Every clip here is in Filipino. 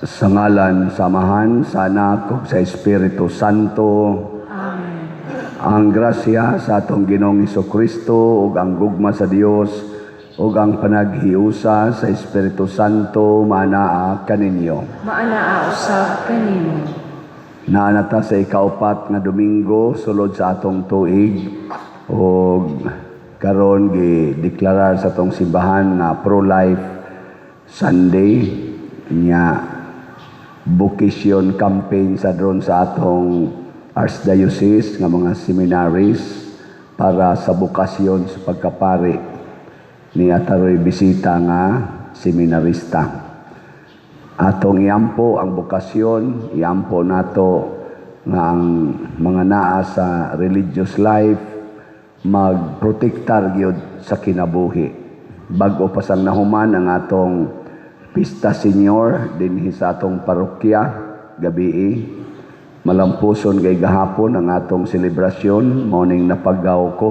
Sa ngalan, samahan, sa Anak, ug sa Espiritu Santo. Amen. Ang grasya sa atong Ginoong Hesukristo ug ang gugma sa Dios ug ang panaghiusa sa Espiritu Santo manaa kaninyo. Maanaa usab kanimo. Naanata sa ikaupat nga Domingo sulod sa atong tuig ug karon gi-deklarar sa atong simbahan nga pro-life Sunday nya vocation campaign sa dron sa atong Archdiocese nga mga seminaries para sa bukasyon sa pagkapari ni ataroy bisita nga seminarista. Atong iampo ang bukasyon, iampo nato nga ang mga naa sa religious life magprotektar gyud sa kinabuhi. Bag-o pa sang nahuman ang atong Pista Senior dinhi sa atong parokya gabii. Malampuson kay gahapon ang atong selebrasyon, morning napagaw ko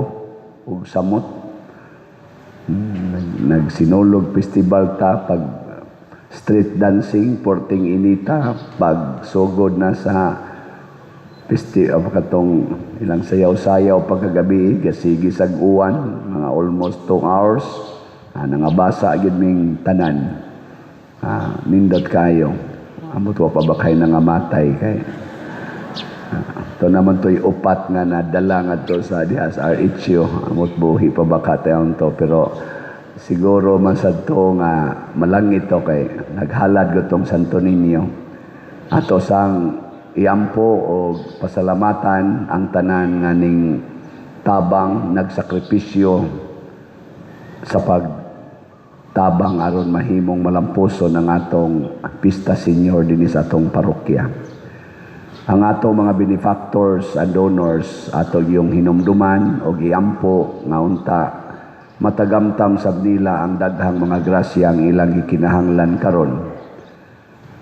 ug samot. Nagsinulog festival ta pag street dancing, porting inita, pag sugod na sa katong ilang sayaw-sayaw pagkagabi, gasigi sag-uwan, mga almost 2 hours, nangabasa agad ming tanan. Nindot kayo. Amot wa pa ba kayo nangamatay kay ito naman to'y upat nga nadala nga to sa diha sa RHO. Amot buhi pa ba katayon to, pero siguro masad to nga malangit to kay naghalad ko tong Santo Niño. Ato sang iampo o pasalamatan ang tanan nga ning tabang nagsakripisyo sa pagtabang aron mahimong malampuson ang atong Pista Senior dinhi sa atong parokya. Ang atong mga benefactors and donors ato yung hinumduman o giampo nga unta matagamtam sab nila ang daghang mga grasya ang ilang gikinahanglan karon.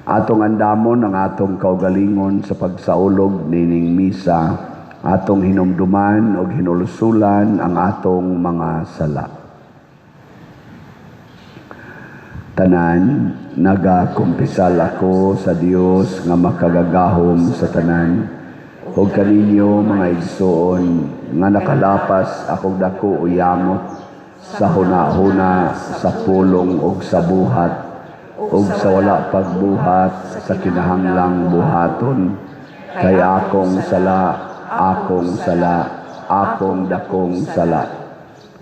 Atong andamon ang atong kaugalingon sa pagsaulog nining misa, atong hinumduman o hinulusulan ang atong mga sala. Tanan, nagakumpisal ako sa Dios nga makagagahom sa tanan, ug kaninyo mga igsoon nga nakalapas akong dako uyamot sa huna-huna, sa pulong ug sa buhat, ug sa wala pagbuhat sa kinahanglang buhaton. Kay akong sala, akong dakong sala.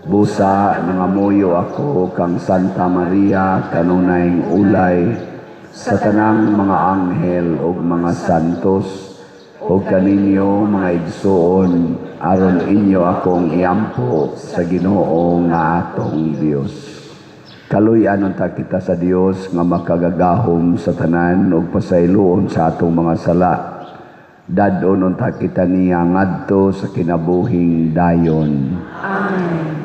Busa nangamuyo ako kang Santa Maria kanunayng ulay sa tanang mga anghel ug mga santos, ug kaninyo mga igsoon aron inyo akong iampo sa Ginoo nga atong Dios. Kaluy-anon ta kita sa Dios nga makagagahom sa tanan ug pasayloon sa atong mga sala. Dad-onon ta kita niya ngadto sa kinabuhing dayon. Amen.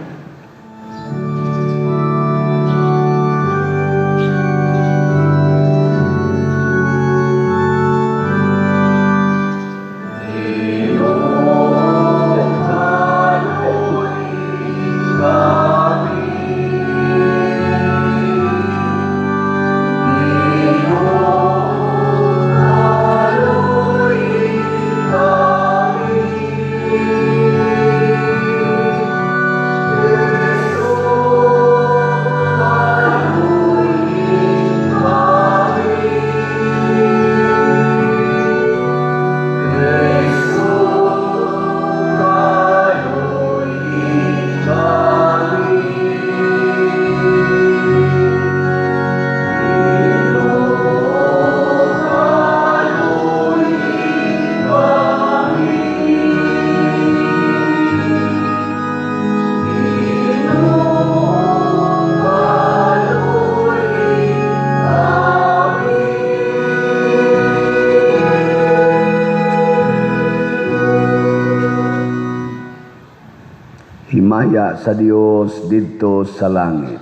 Himaya sa Dios didto sa langit.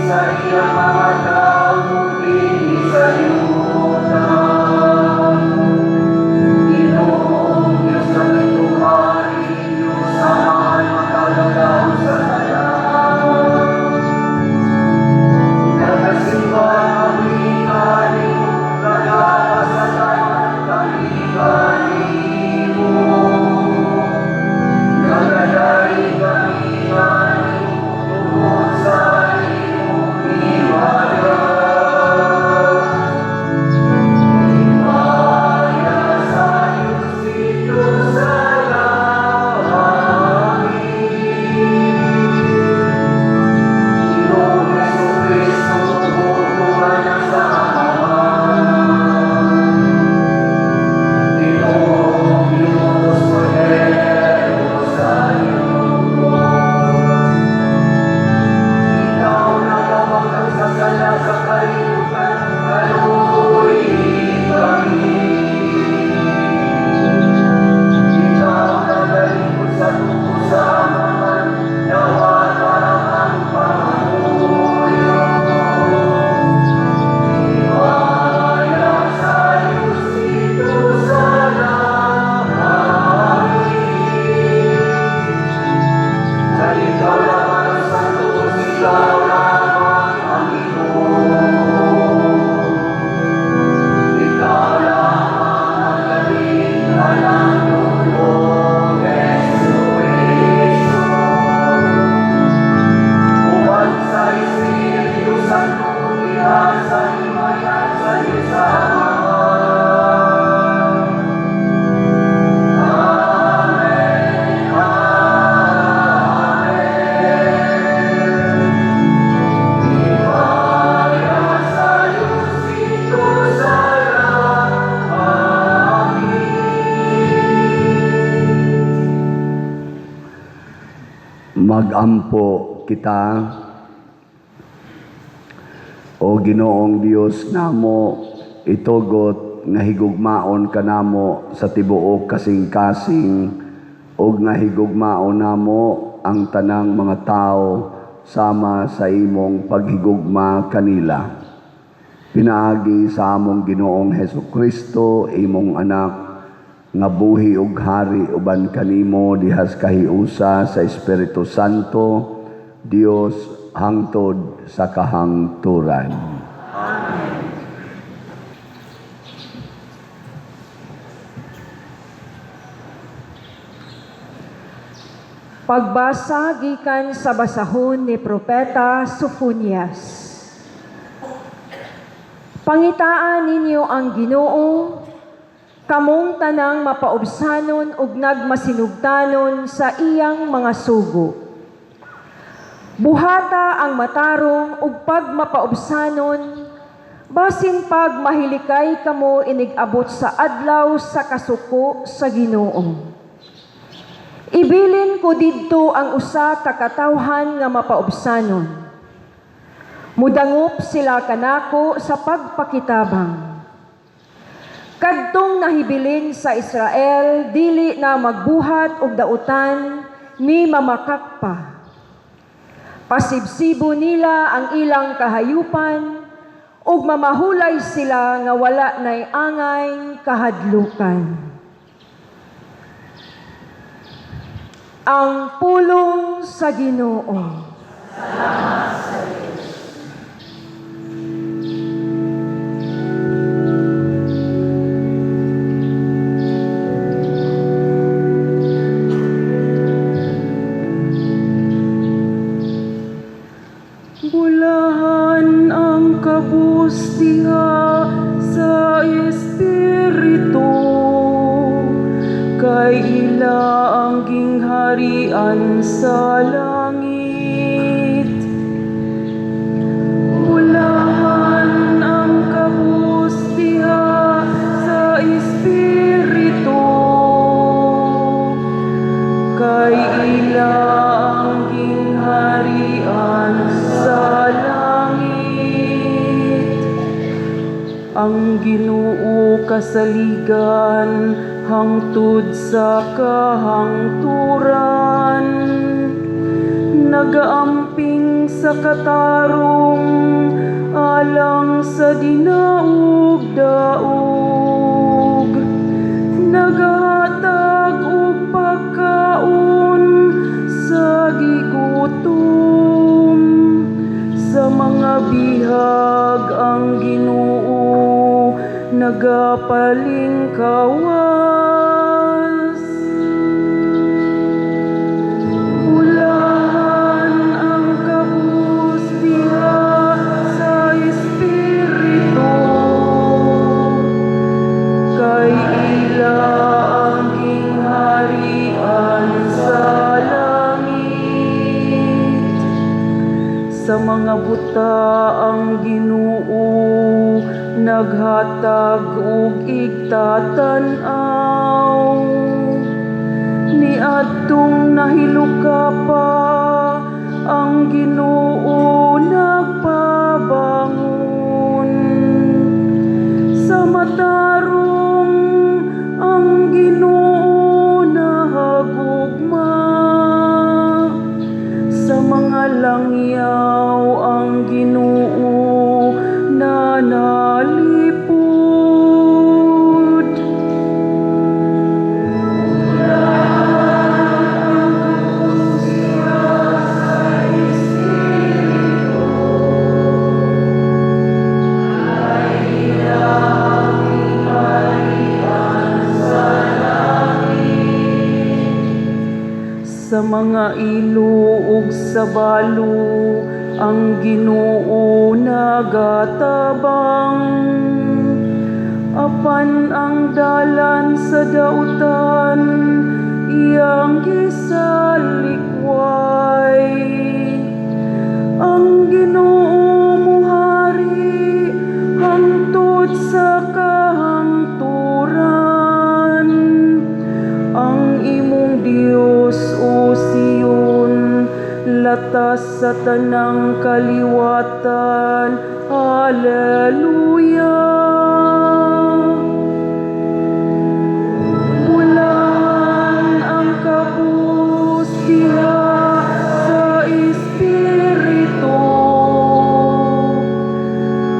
sa iyang mga tao, sa iyong utang. Ginoong Diyos ng magampo kita o Ginoong Dios namo, itugot nga higugmaon kanamo sa tibuok kasing-kasing o nga higugmaon namo ang tanang mga tao sama sa imong paghigugma kanila. Pinaagi sa among Ginoong Hesukristo, imong anak, nga buhi ug hari uban kanimo dihas kahiusa sa Espiritu Santo, Dios hangtod sa kahangturan. Pagbasa gikan sa basahon ni Propeta Sofonias. Pangitaan ninyo ang Ginoo, kamong tanang mapaubsanon ug nagmasinugtanon sa iyang mga sugo. Buhata ang matarong ug pagmapaubsanon, basin pag mahilikay kamo inigabot sa adlaw sa kasuko sa Ginoo. Ibilin ko didto ang usa ka katawhan nga mapaubsanon. Mudangop sila kanako sa pagpakitabang. Kadtong nahibilin sa Israel, dili na magbuhat og dautan ni mamakak pa. Pasibsibo nila ang ilang kahayupan ug mamahulay sila nga wala nay angay kahadlukan. Ang pulong sa Ginoo. Salamat sa Diyos. Bulahan ang kabus diha sa Espiritu, kay ila ang gingharian sa langit. Bulahan ang kabus diha sa Espiritu, kay ila ang gingharian sa langit. Ang Ginoo kasaligan hangtod sa kahangturan, nagaamping sa katarong alang sa dinaog-daog, naghatag og pagkaon sa gigutom, sa mga bihag ang Ginoo nagapaling kawas. Bulahan ang kabus diha sa Espiritu, kay ila ang gingharian sa langit. Sa mga buta ang Ginoo naghatag og igtatanaw, niadtong nahiluka pa ang Ginoo nagpabangon. Sa matarong ang Ginoo nahagugma, sa mga langyaw ang Ginoo nanalipod. Sa mga iluog sa balo ang Ginoo nagatabang, apan ang dalan sa dautan iyang gisalikway. Ang Ginoo muhari hangtod sa kahangturan, ang imong Dios o Sion gatas sa tanang kaliwatan. Hallelujah. Bulan ang kabus diha sa Espiritu,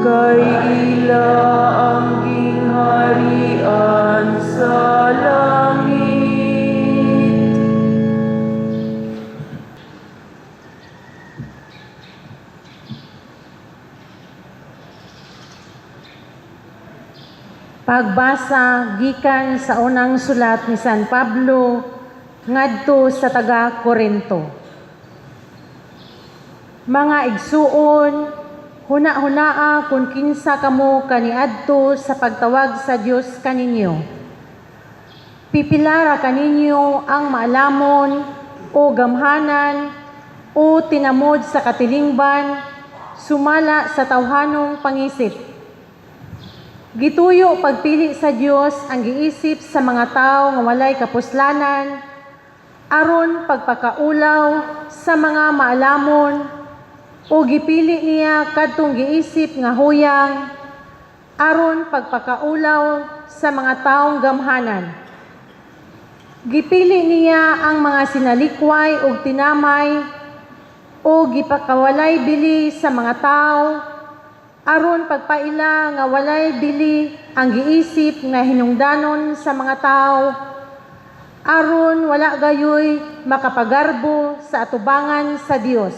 kay ila ang gingharian sa langit. Pagbasa gikan sa unang sulat ni San Pablo ngadto sa taga Corinto. Mga igsuon, huna-hunaa kung kinsa kamo kaniadto sa pagtawag sa Dios kaninyo. Pipilara kaninyo ang maalamon o gamhanan o tinamod sa katilingban, sumala sa tawhanong pangisip. Gituyo pagpili sa Dios ang giisip sa mga tao nga walay kapuslanan, aron pagpakaulaw sa mga maalamon, o gipili niya kadtong giisip nga huyang, aron pagpakaulaw sa mga taong gamhanan. Gipili niya ang mga sinalikway o tinamay, o gipakawalay bili sa mga tao, aron pagpaila nga walay bili ang giisip nga hinungdanon sa mga tao, aron wala gayoy makapagarbo sa atubangan sa Dios.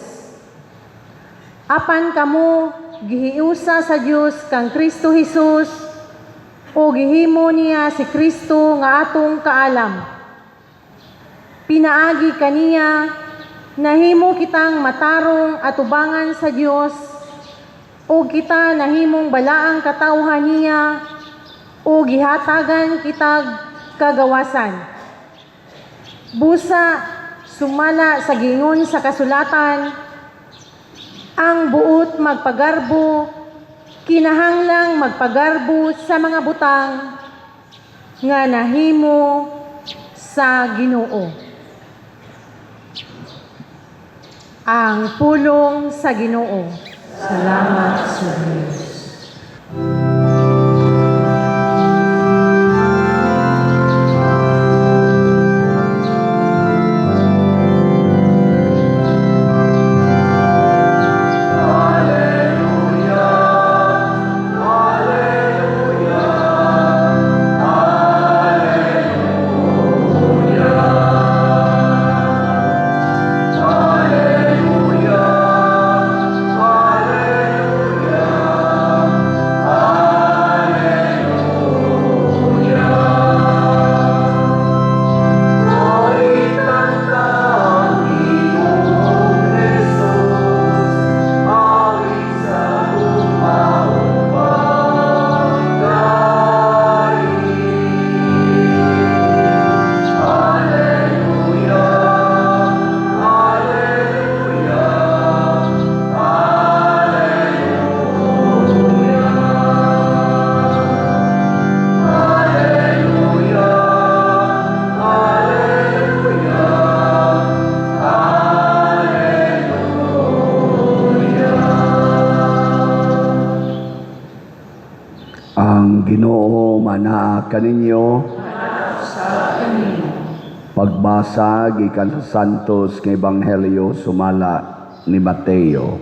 Apan kamo gihiusa sa Dios kang Kristo Jesus, o gihimo niya si Kristo nga atong kaalam. Pinaagi kaniya, nahimo kitang matarong atubangan sa Dios, o kita nahimong balaang katawhan niya, o gihatagan kitag kagawasan. Busa, sumala sa gingon sa kasulatan, ang buot magpagarbo, kinahanglang magpagarbo sa mga butang nga nahimo sa Ginoo. Ang pulong sa Ginoo. Salamat sa Diyos. Ginoo manaa kaninyo. Pagbasa gikan sa Santos nga Ebanghelyo sumala ni Mateo.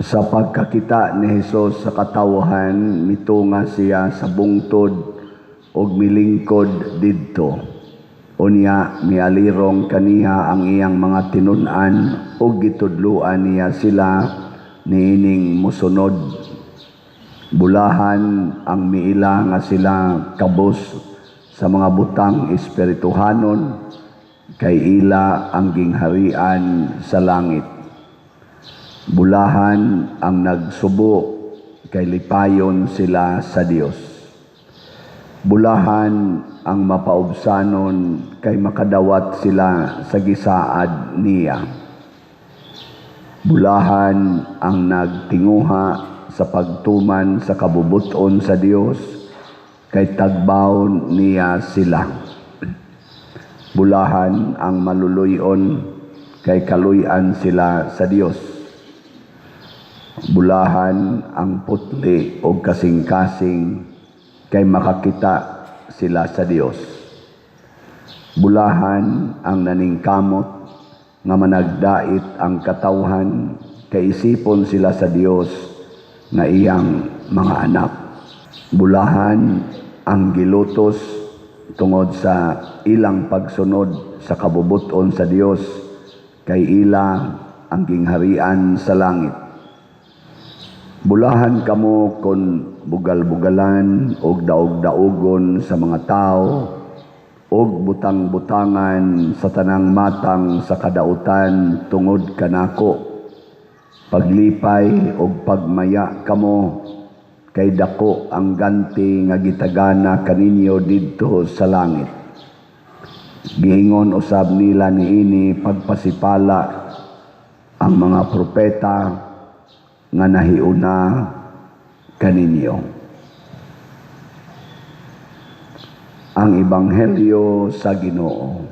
Sa pagkakita ni Hesus sa katawhan, mitunga siya sa bungtod ug milingkod didto. Unya mialirong kaniha ang iyang mga tinun-an ug gitudluan niya sila niining musunod. Bulahan ang miila nga sila kabus sa mga butang espirituhanon, kay ila ang gingharian sa langit. Bulahan ang nagsubo, kay lipayon sila sa Dios. Bulahan ang mapaubsanon, kay makadawat sila sa gisaad niya. Bulahan ang nagtinguha sa pagtuman sa kabubuton sa Dios, kay tagbaw niya sila. Bulahan ang maluluyon kay kaluyan sila sa Dios. Bulahan ang putli o kasing-kasing kay makakita sila sa Dios. Bulahan ang naningkamot nga managdait ang katawhan kay isipon sila sa Dios nga iyang mga anak. Bulahan ang gilutos tungod sa ilang pagsunod sa kabubuton sa Dios kay ila ang gingharian sa langit. Bulahan kamo kon bugal-bugalan o daog-daogon sa mga tao o butang-butangan sa tanang matang sa kadautan tungod kanako. Paglipay o pagmaya kamo kay dako ang ganti nga gitagana kaninyo didto sa langit. Giingon usab nila niini pagpasipala ang mga propeta nga nahiuna kaninyo. Ang Ebanghelyo sa Ginoo.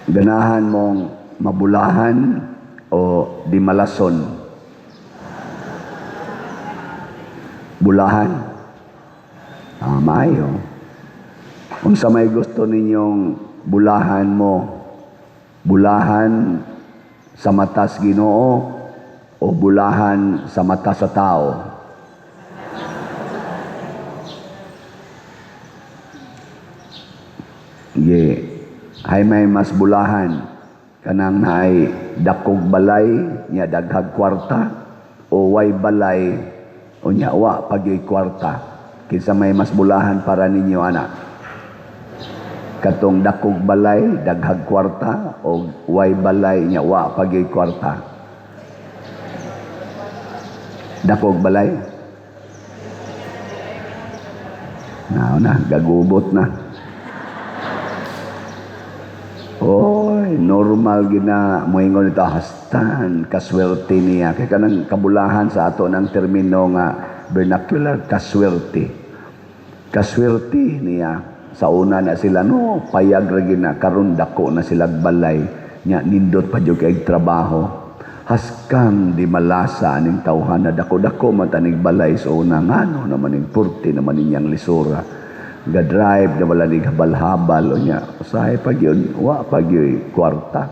Ganahan mong mabulahan o di malason? Bulahan. Maayo. Kung sa may gusto ninyong bulahan mo, bulahan sa matas Ginoo o bulahan sa mata sa tao? Hay may mas bulahan kanang naay dakog balay nya daghag kwarta o way balay o nya wa pagyoy kwarta. Kinsa may mas bulahan para ninyo anak? Katong dakog balay daghag kwarta o way balay nya wa pagyoy kwarta? Dakog balay. Gagubot na. Oy, normal gina moingon ito hastan kaswerte niya. Kaya kanang kabulahan sa ato ng termino nga vernacular kaswerte. Kaswerte niya sa una na sila no payag ra gina karon dako na sila balay nya nindot pa jud kay trabaho. Haskang di malasa ning tawhan na dako-dako man tanig balay sa una ngano naman ning purti naman ninyang lisura. Ga-drive na wala ni habal-habal o niya. Usahay pag yun, wa pag yun, kwarta.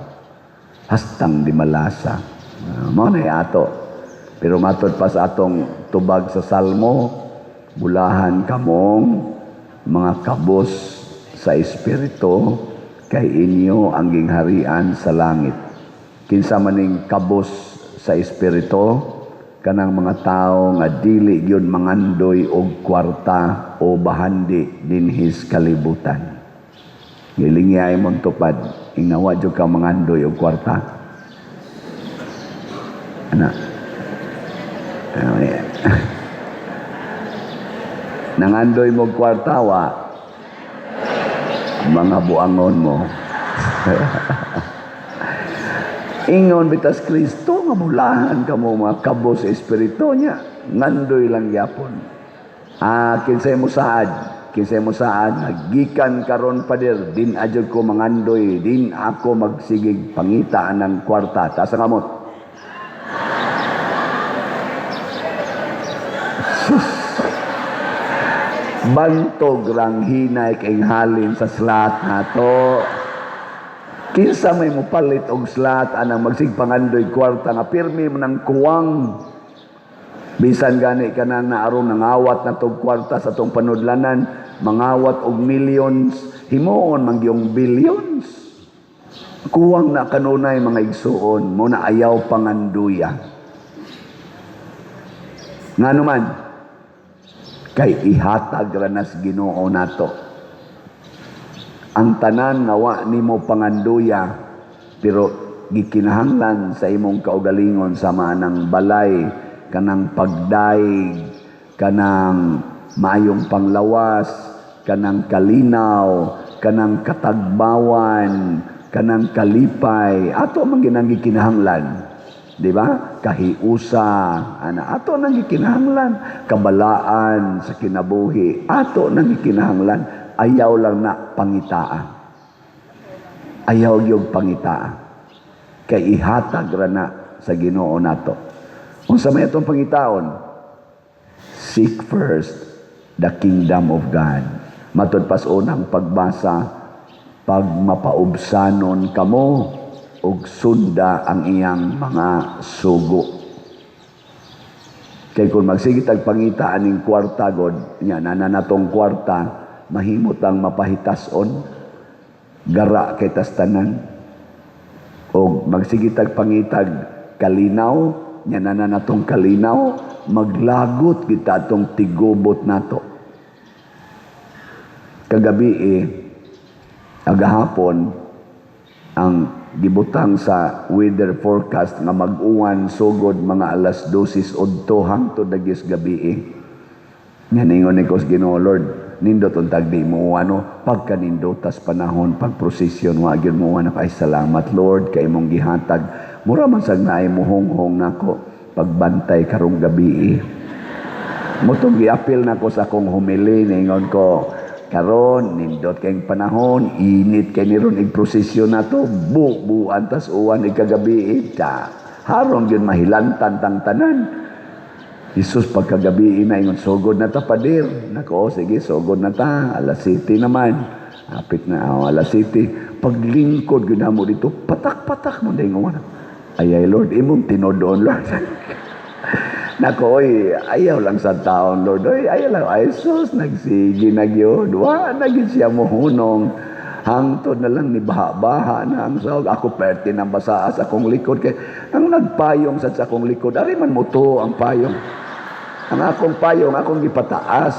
Hastang di malasa. Mga na ato. Pero matod pa sa atong tubag sa Salmo, bulahan kamong mga kabos sa Espiritu, kay inyo ang gingharian sa langit. Kinsa maning kabos sa Espiritu, kanang mga tao nga dili gyud mangandoy og kwarta o bahandi dinhis kalibutan. Gilingyay mong tupad, ingnawa jud ka mangandoy og kwarta. Ana. Nangandoy mo og kwarta wa mga buangon mo. Ingon bitas Kristo nga bulahan kamo mga kabos sa espiritu niya. Ngandoy lang yapon. Kinsay mo saad, nagikan karon pader, din adyod ko mangandoy, din ako magsigig pangitaan ng kwarta. Taas ang kamot. Bantog rang hinay kay halin sa slat nato. Kinsa may mupalit og slat anang magsigpangandoy kwarta nga pirmi mo ng kuwang. Bisan gani ka na naarong nangawat na tog kwarta sa tong panudlanan, mangawat og millions, himuon mangyong billions. Kuwang na kanunay mga igsuon, mo na ayaw panganduya. Nga naman, kay ihatag ranas Ginoo nato. Ang tanan nawa nimo panganduya, pero gikinahanglan sa imong kaugalingon sa manang balay, kanang pagdaig, kanang maayong panglawas, kanang kalinaw, kanang katagbawan, kanang kalipay, ato man ginang gikinahanglan. Di ba? Kahiusa, ana ato nang gikinahanglan, kabalaan sa kinabuhi, ato nang gikinahanglan, ayaw lang na pangitaan. Ayaw yung pangitaan. Kay ihatag ra na sa Ginoo nato. Unsa may atong pangitaon? Seek first the kingdom of God. Matod pas unang pagbasa, pag mapaubsanon kamo, ug sunda ang iyang mga sugo. Kay kung magsigit ang pangitaan ning kwarta god, nya nananatong kwarta, mahimot ang mapahitason, gara kay tastanan. O magsigit ang pangitag kalinaw, nya nananatong kalinaw, maglagot kita atong tigubot nato. Kagabi agahapon, ang gibutang sa weather forecast nga mag-uwan sugod mga alas 12 udto hangtod dagis gabi. Nya ningon ni Kos Ginoo, Lord, nindot untag di mo ano pagka nindotas panahon pag prosesyon wa gyud mo ana kay salamat Lord kay imong gihatag. Mura man sang naay muhonghong nako pagbantay karong gabi. Motong giapil nako sa akong humili ningon ko, karon nindot kayong panahon, init kay niron ig prosesyon nato, buuan tas uwan ikagabi ta. Harong yun mahilantan tang tanan. Jesus pagkagabi na ingon sugod na ta padir. Nako sige sugod na ta, alas 7 naman. Apit na alas 7. Paglingkod gyud mo dito, patak-patak mo dingon. Ay Lord, imong tinodon Lord. Nako, oy, ayaw lang sa taon, Lord. Oy, ayaw lang. Ay, sus, nagsigi na gyud. Wa, naging siya mohunong. Hangtod na lang ni baha-baha na ang sahog. Ako perti ng basa sa akong likod. Kay, ang nagpayong sa akong likod, ari man mo to ang payong. Ang akong payong, akong gipataas.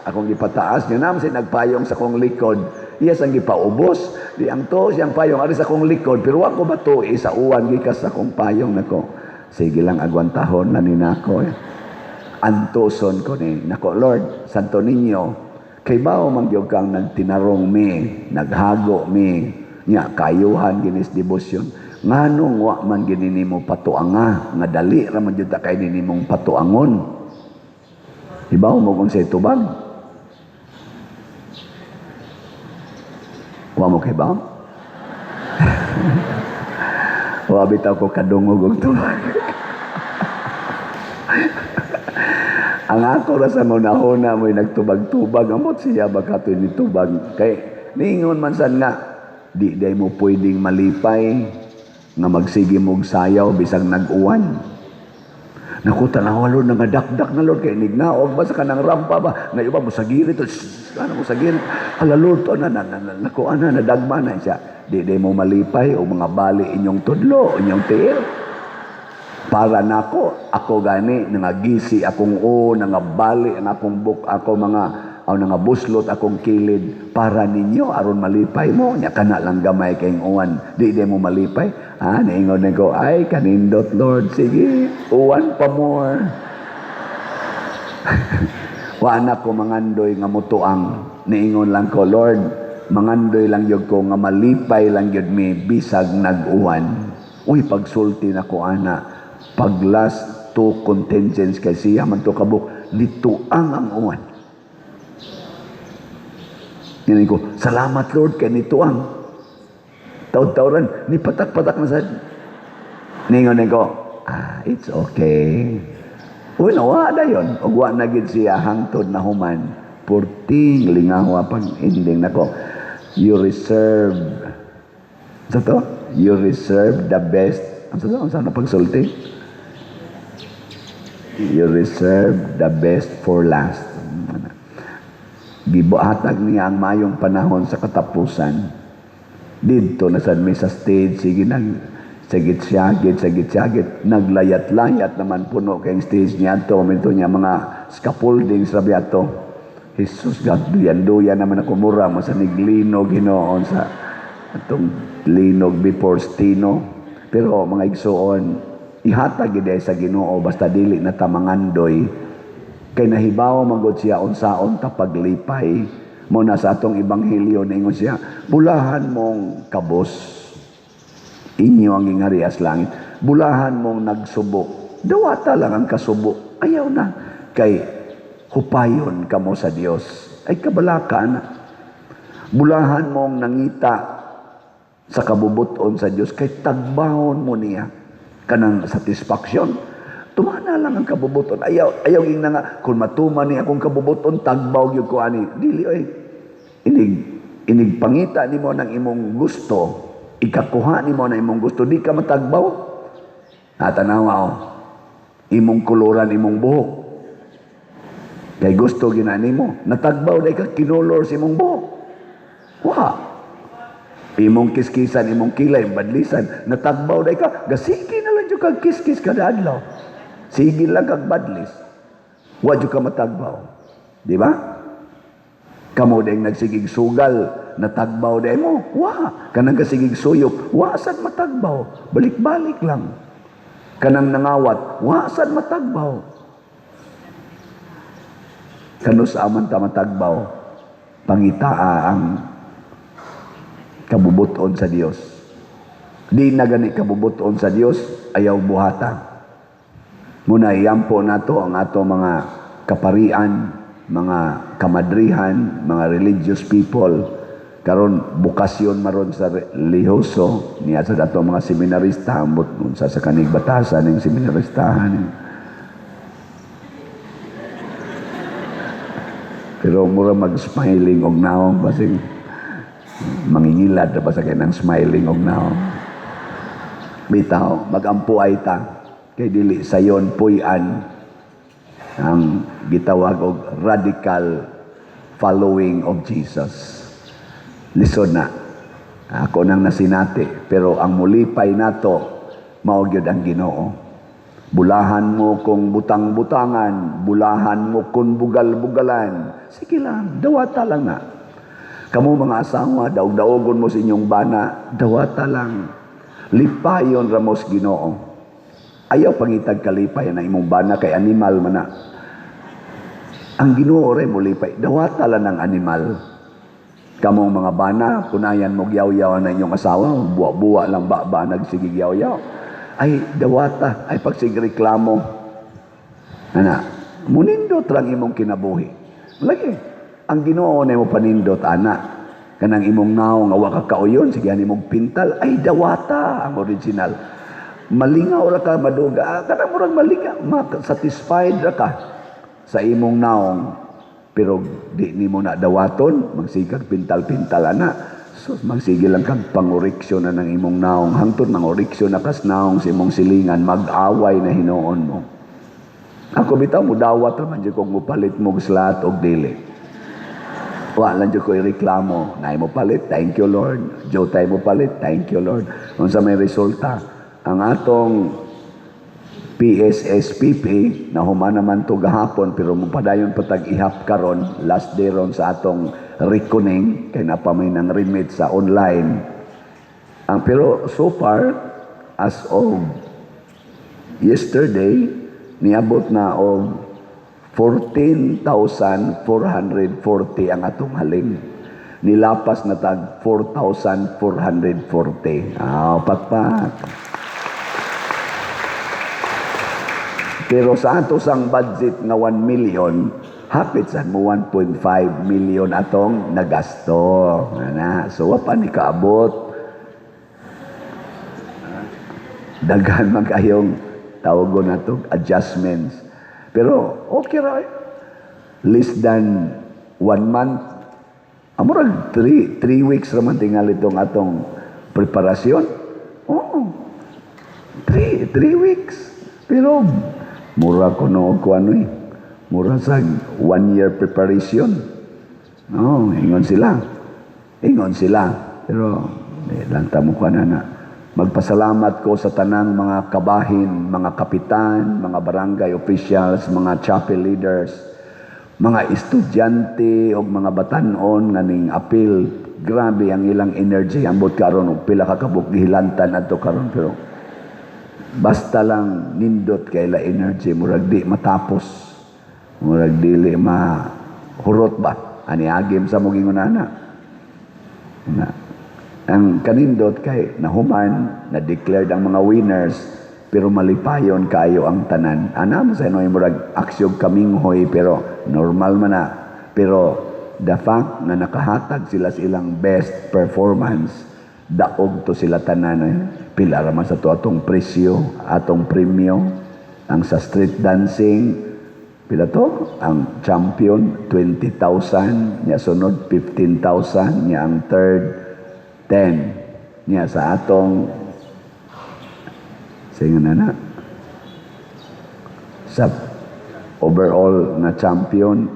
Akong gipataas. Yun naman siya nagpayong sa akong likod. Iyas ang gipaubos. Di ang to siyang payong, ari sa akong likod. Pero ako ba to, sa uwan, gikas sa akong payong nako. Sige lang agwantahon na ni nako. Antuson ko ni nako Lord, Santo Niño, kay bao mangyog kang nagtinarong mi, naghago mi, nya kayuhan ginis debosyon. Nganong wa man ginini mo patuanga, nga dali ra man jud ta kay nimong patuangon. Hibaw mo kung sa tubag. Wa mo kay ba? Wa bitaw ko kadungog og tubag. Ang ako ra sa munahuna mo'y nagtubag-tubag amot siya baka to ni tubag kay ningon man sad nga di day mo pwedeng malipay nga magsige mog sayaw bisag nag-uwan. Naku tanaw Lord nga dakdak na Lord kay nignaog ba sa kanang rampa ba nga iba mo sa giri to ano mo sa giri ala Lord to na naku ana nadagma na siya di day mo malipay o mga bali inyong tudlo inyong tiil. Para nako ako gani nangagisi akong nangabali ang akong buk ako mga nangabuslot akong kilid para ninyo aron malipay mo nya kana lang gamay kayong uwan di mo malipay niingon ko ay kanindot Lord sige uwan pa more. Wa anak ko mangandoy nga mutuang niingon lang ko Lord mangandoy lang yun ko nga malipay lang yun mi bisag nag-uwan. Uy pagsulti na ko ana pag last two contingents kay siya man to kabuk lituang ang uwan. Yan ko, salamat Lord kay nituang. Taud-tauran, ni patak-patak na sad. Ningon ko, it's okay. Uy, nawa na yun. O wa na gid siya hangtod na human. Purting lingawa pag ending nako. You reserve. Sa to? You reserve the best. Ang sa na pagsulti? You reserve the best for last. Gibuhatag niya ang mayong panahon sa katapusan. Dito na sad may sa stage sige nang sagit-sagit naglayat-layat naman puno kay stage niya to minto niya mga scaffolding sa biyato. Jesus God duyan naman ako mura mo sa niglinog Ginoon sa atong linog before stino. Pero mga igsoon ihatag gid sa Ginoo basta dili na ta mangandoy kay nahibaw magod siya unsaon ta paglipay mo na sa atong ebanghelyo ningon siya bulahan mong kabos inyo ang ingarias langit bulahan mong nagsubo. Dawata lang ang kasubo. Ayaw na. Kay hupayon ka mo sa Dios. Ay kabalaka na. Bulahan mong nangita sa kabubuton sa Dios. Kay tagbahon mo niya. Kanang satisfaction. Tumana lang ang kabubuton. Ayaw yung na nga. Kung matuman niya akong kabubuton, tagbaw yung ko ani. Dili, oy. Inig pangita ni mo ng imong gusto. Ikakuha ni mo ng imong gusto. Di ka matagbaw. Natanawa o. Imong kuluran, imong buhok. Kay gusto ginani mo. Natagbaw na ka kinulor sa imong buhok. Wah. Imong kiskisan, imong kilay, badlisan. Natagbaw na ka. Gasigi na lang yung kag kiskis kada adlaw. Sige lang kag badlis. Wa jud ka matagbaw. Di ba? Kamo ding nagsigig sugal, natagbaw day mo. Wa, kanang kasigig suyop, wa sad matagbaw. Balik-balik lang. Kanang nangawat, wa sad matagbaw. Kanus aman ta matagbaw. Pangitaa ang kabubuton sa Dios. Di na gani kabubuton sa Dios, ayaw buhata. Muna iyampo nato ang ato mga kaparian, mga kamadrihan, mga religious people. Karon bukasyon maron sa relihiyoso niya sa dato mga seminarista ambot sa kanig batasan ng seminaristahan. Pero mura mag-smiling og naong basing mangingilad na ba sa kanang smiling og naong. Bitaw, magampo ay ta. Kay dili sayon puy-an ang gitawag og radical following of Jesus. Lisod na. Ako nang nasinati. Pero ang mulipay nato, mao gyud ang Ginoo. Bulahan mo kung butang-butangan, bulahan mo kung bugal-bugalan. Sige lang, dawata lang na. Kamu mga asawa, daog-daogon mo sa inyong bana, dawata lang. Lipayon ramos Ginoo. Ayaw pangitag kalipay na imong bana kay animal man na. Ang Ginoo rin mo lipay, dawata lang ng animal. Kamong mga bana, punayan mo yaw-yaw na inyong asawa, buwa-buwa lang ba nagsigig yaw-yaw. Ay, dawata, ay pagsigreklamo. Ana, munindot lang imong kinabuhi. Lagi, ang Ginoo na mo panindot, ana. Kanang imong naong nga waka kauyon, sige imong pintal, ay dawata ang original. Malingaw ra ka, maduga, kanang murag malingaw, satisfied ra ka sa imong naong, pero di ni mo na dawaton, magsigag pintal-pintal ana. So magsige lang kag pangoriksyon na ng imong naong, hangtod mangoriksyon na kas naong sa imong silingan, mag-away na hinuon mo. Ako bitaw mo dawat ra man jud kog mopalit mo slat og dili. Wa lang jud ko ireklamo, nay mo palit, thank you Lord. Jotay mo palit, thank you Lord. Unsa may resulta? Ang atong PSSPP na human naman to gahapon pero mupadayon patag ihap karon last day ron sa atong reckoning kay napamay ng remit sa online. Pero so far as of yesterday niabot na og 14,440 ang atong haling. Nilapas na tag 4,440. Pakpak. Pero sa atos ang budget nga 1 million, hapit sa mo 1.5 million atong nagasto. So, wa pa ni kaabot. Daghan magayong tawagon na to, adjustments. Pero, okay ra. Less than 1 month. Amurag 3 weeks raman tingali itong atong preparasyon. Oo. 3 weeks. Pero, mura ko no ko ano eh. Mura sa 1 year preparation. Ingon sila. Pero, lang tamo ko na. Magpasalamat ko sa tanang mga kabahin, mga kapitan, mga barangay officials, mga chapel leaders, mga estudyante o mga batanon nga ning appeal. Grabe ang ilang energy. Ambot karon og pila ka kabuk gihilantan adto karon pero basta lang nindot kay la energy murag di matapos. Murag dili mahurot ba? Ani agim sa mong ingonana. Ang kanindot kay nahuman, na-declared ang mga winners, pero malipayon kaayo ang tanan. Ana mo sa inoy murag aksyog kaming hoy, pero normal man na. Pero the fact na nakahatag sila sa ilang best performance, daog to sila tanan. Pila raman sa to atong presyo, atong premyo. Ang sa street dancing, pila to? Ang champion, 20,000. Nya sunod, 15,000. Nya ang third, 10. Nya sa atong, sige na sa overall na champion,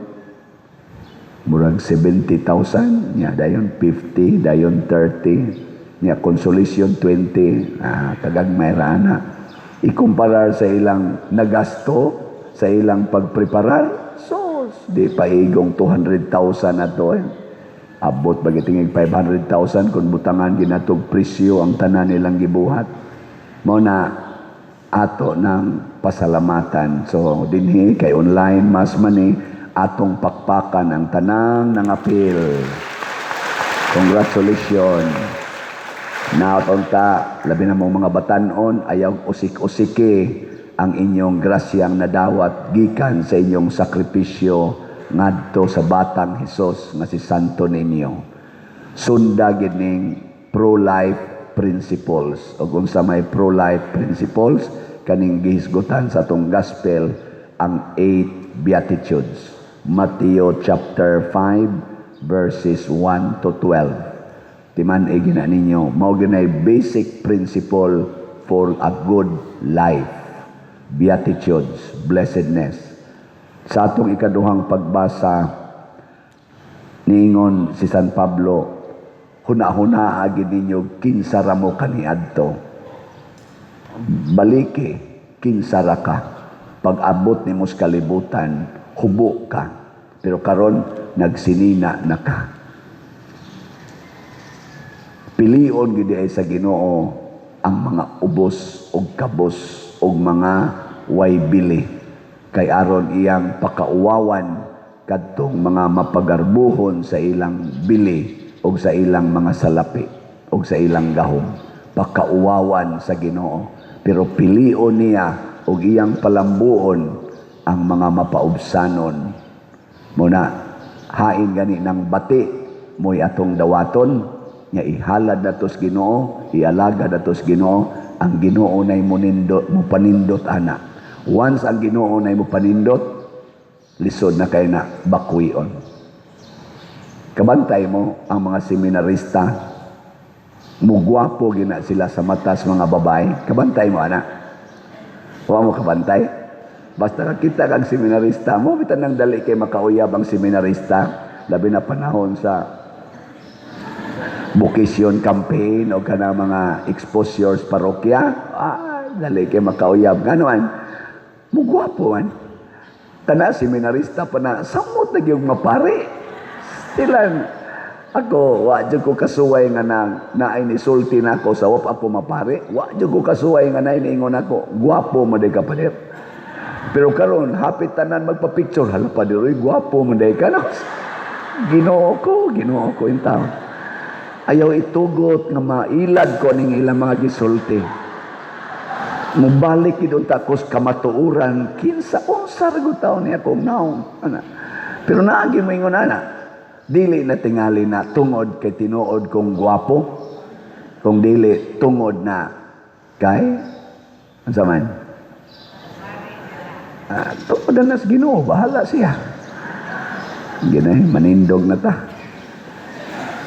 murag 70,000. Nya dayon 50, dayon 30. Nya consolation 20. Kagagmay rana. Ikumparar sa ilang nagasto, sa ilang pagpreparar, so di paigong 200,000 na to. Abot bagitingig 500,000 kung butangan ginatog presyo ang tanan nilang gibuhat. Mao na ato ng pasalamatan. So dinhi kay online mas mani atong pakpakan ang tanang nangapil. Congratulations. Naoton ka, labi na mong mga batanon, ayaw usik-usiki ang inyong grasyang nadawat gikan sa inyong sakripisyo ngadto sa batang Hesus nga si Santo Niño. Sunda gining pro-life principles. O kung sa may pro-life principles, kaning gihisgutan sa atong gospel ang 8 Beatitudes. Matthew chapter 5 verses 1 to 12. Timan ay gina ninyo, mao ginay basic principle for a good life. Beatitudes, blessedness. Sa atong ikaduhang pagbasa, niingon si San Pablo, huna-huna agin ninyo, kinsara mo kaniadto. Baliki, kinsara ka. Pag-abot ni mos kalibutan, hubo ka. Pero karon nagsinina na ka. Pilion gid ay sa Ginoo ang mga ubos og kabos og mga way bili kay aron iyang pakauwawan kadtong mga mapagarbuhon sa ilang bili og sa ilang mga salapi og sa ilang gahom. Pakauwawan sa Ginoo, pero pilion niya og iyang palambuon ang mga mapaubsanon. Muna hain gani ng bati mo'y atong dawaton nya ihalad natos Ginoo, ialaga natos Ginoo, ang Ginoo nay mo panindot ana. Once ang Ginoo nay mo panindot, lisod na kay na bakwion. Kabantay mo ang mga seminarista, mugwapo gina sila sa matas mga babae. Kabantay mo ana. Wa mo kabantay. Basta nakita kang seminarista mo, bitan nang dali kay makauyab ang seminarista, labi na panahon sa vocation campaign o kana mga exposures parokya, dali kay makauyab. Ganoan, mugwapo man. Tana, seminarista pa na, samot na yung mapari. Stilan, ako, wa dyan ko kasuway nga naay ni sulti na ako sa wap ako mapari. Wa dyan ko kasuway nga naay niingon ako, gwapo mo day ka palit. Pero karon hapit tanan magpa-picture, hala pa diroy, gwapo mo day ka. Ginoo ko in town. Ayaw itugot nga mailad ko ning ilang mga gisulti. Mubalik idong takos kamatuuran, kinsa unsa ra gud taon niya kung naon. Pero naagi mo ingon ana, dili na tingali na tungod kay tinuod kong gwapo, kung dili tungod na kay unsa man. Tungod na sa Ginoo, bahala siya. Ginay manindog na ta.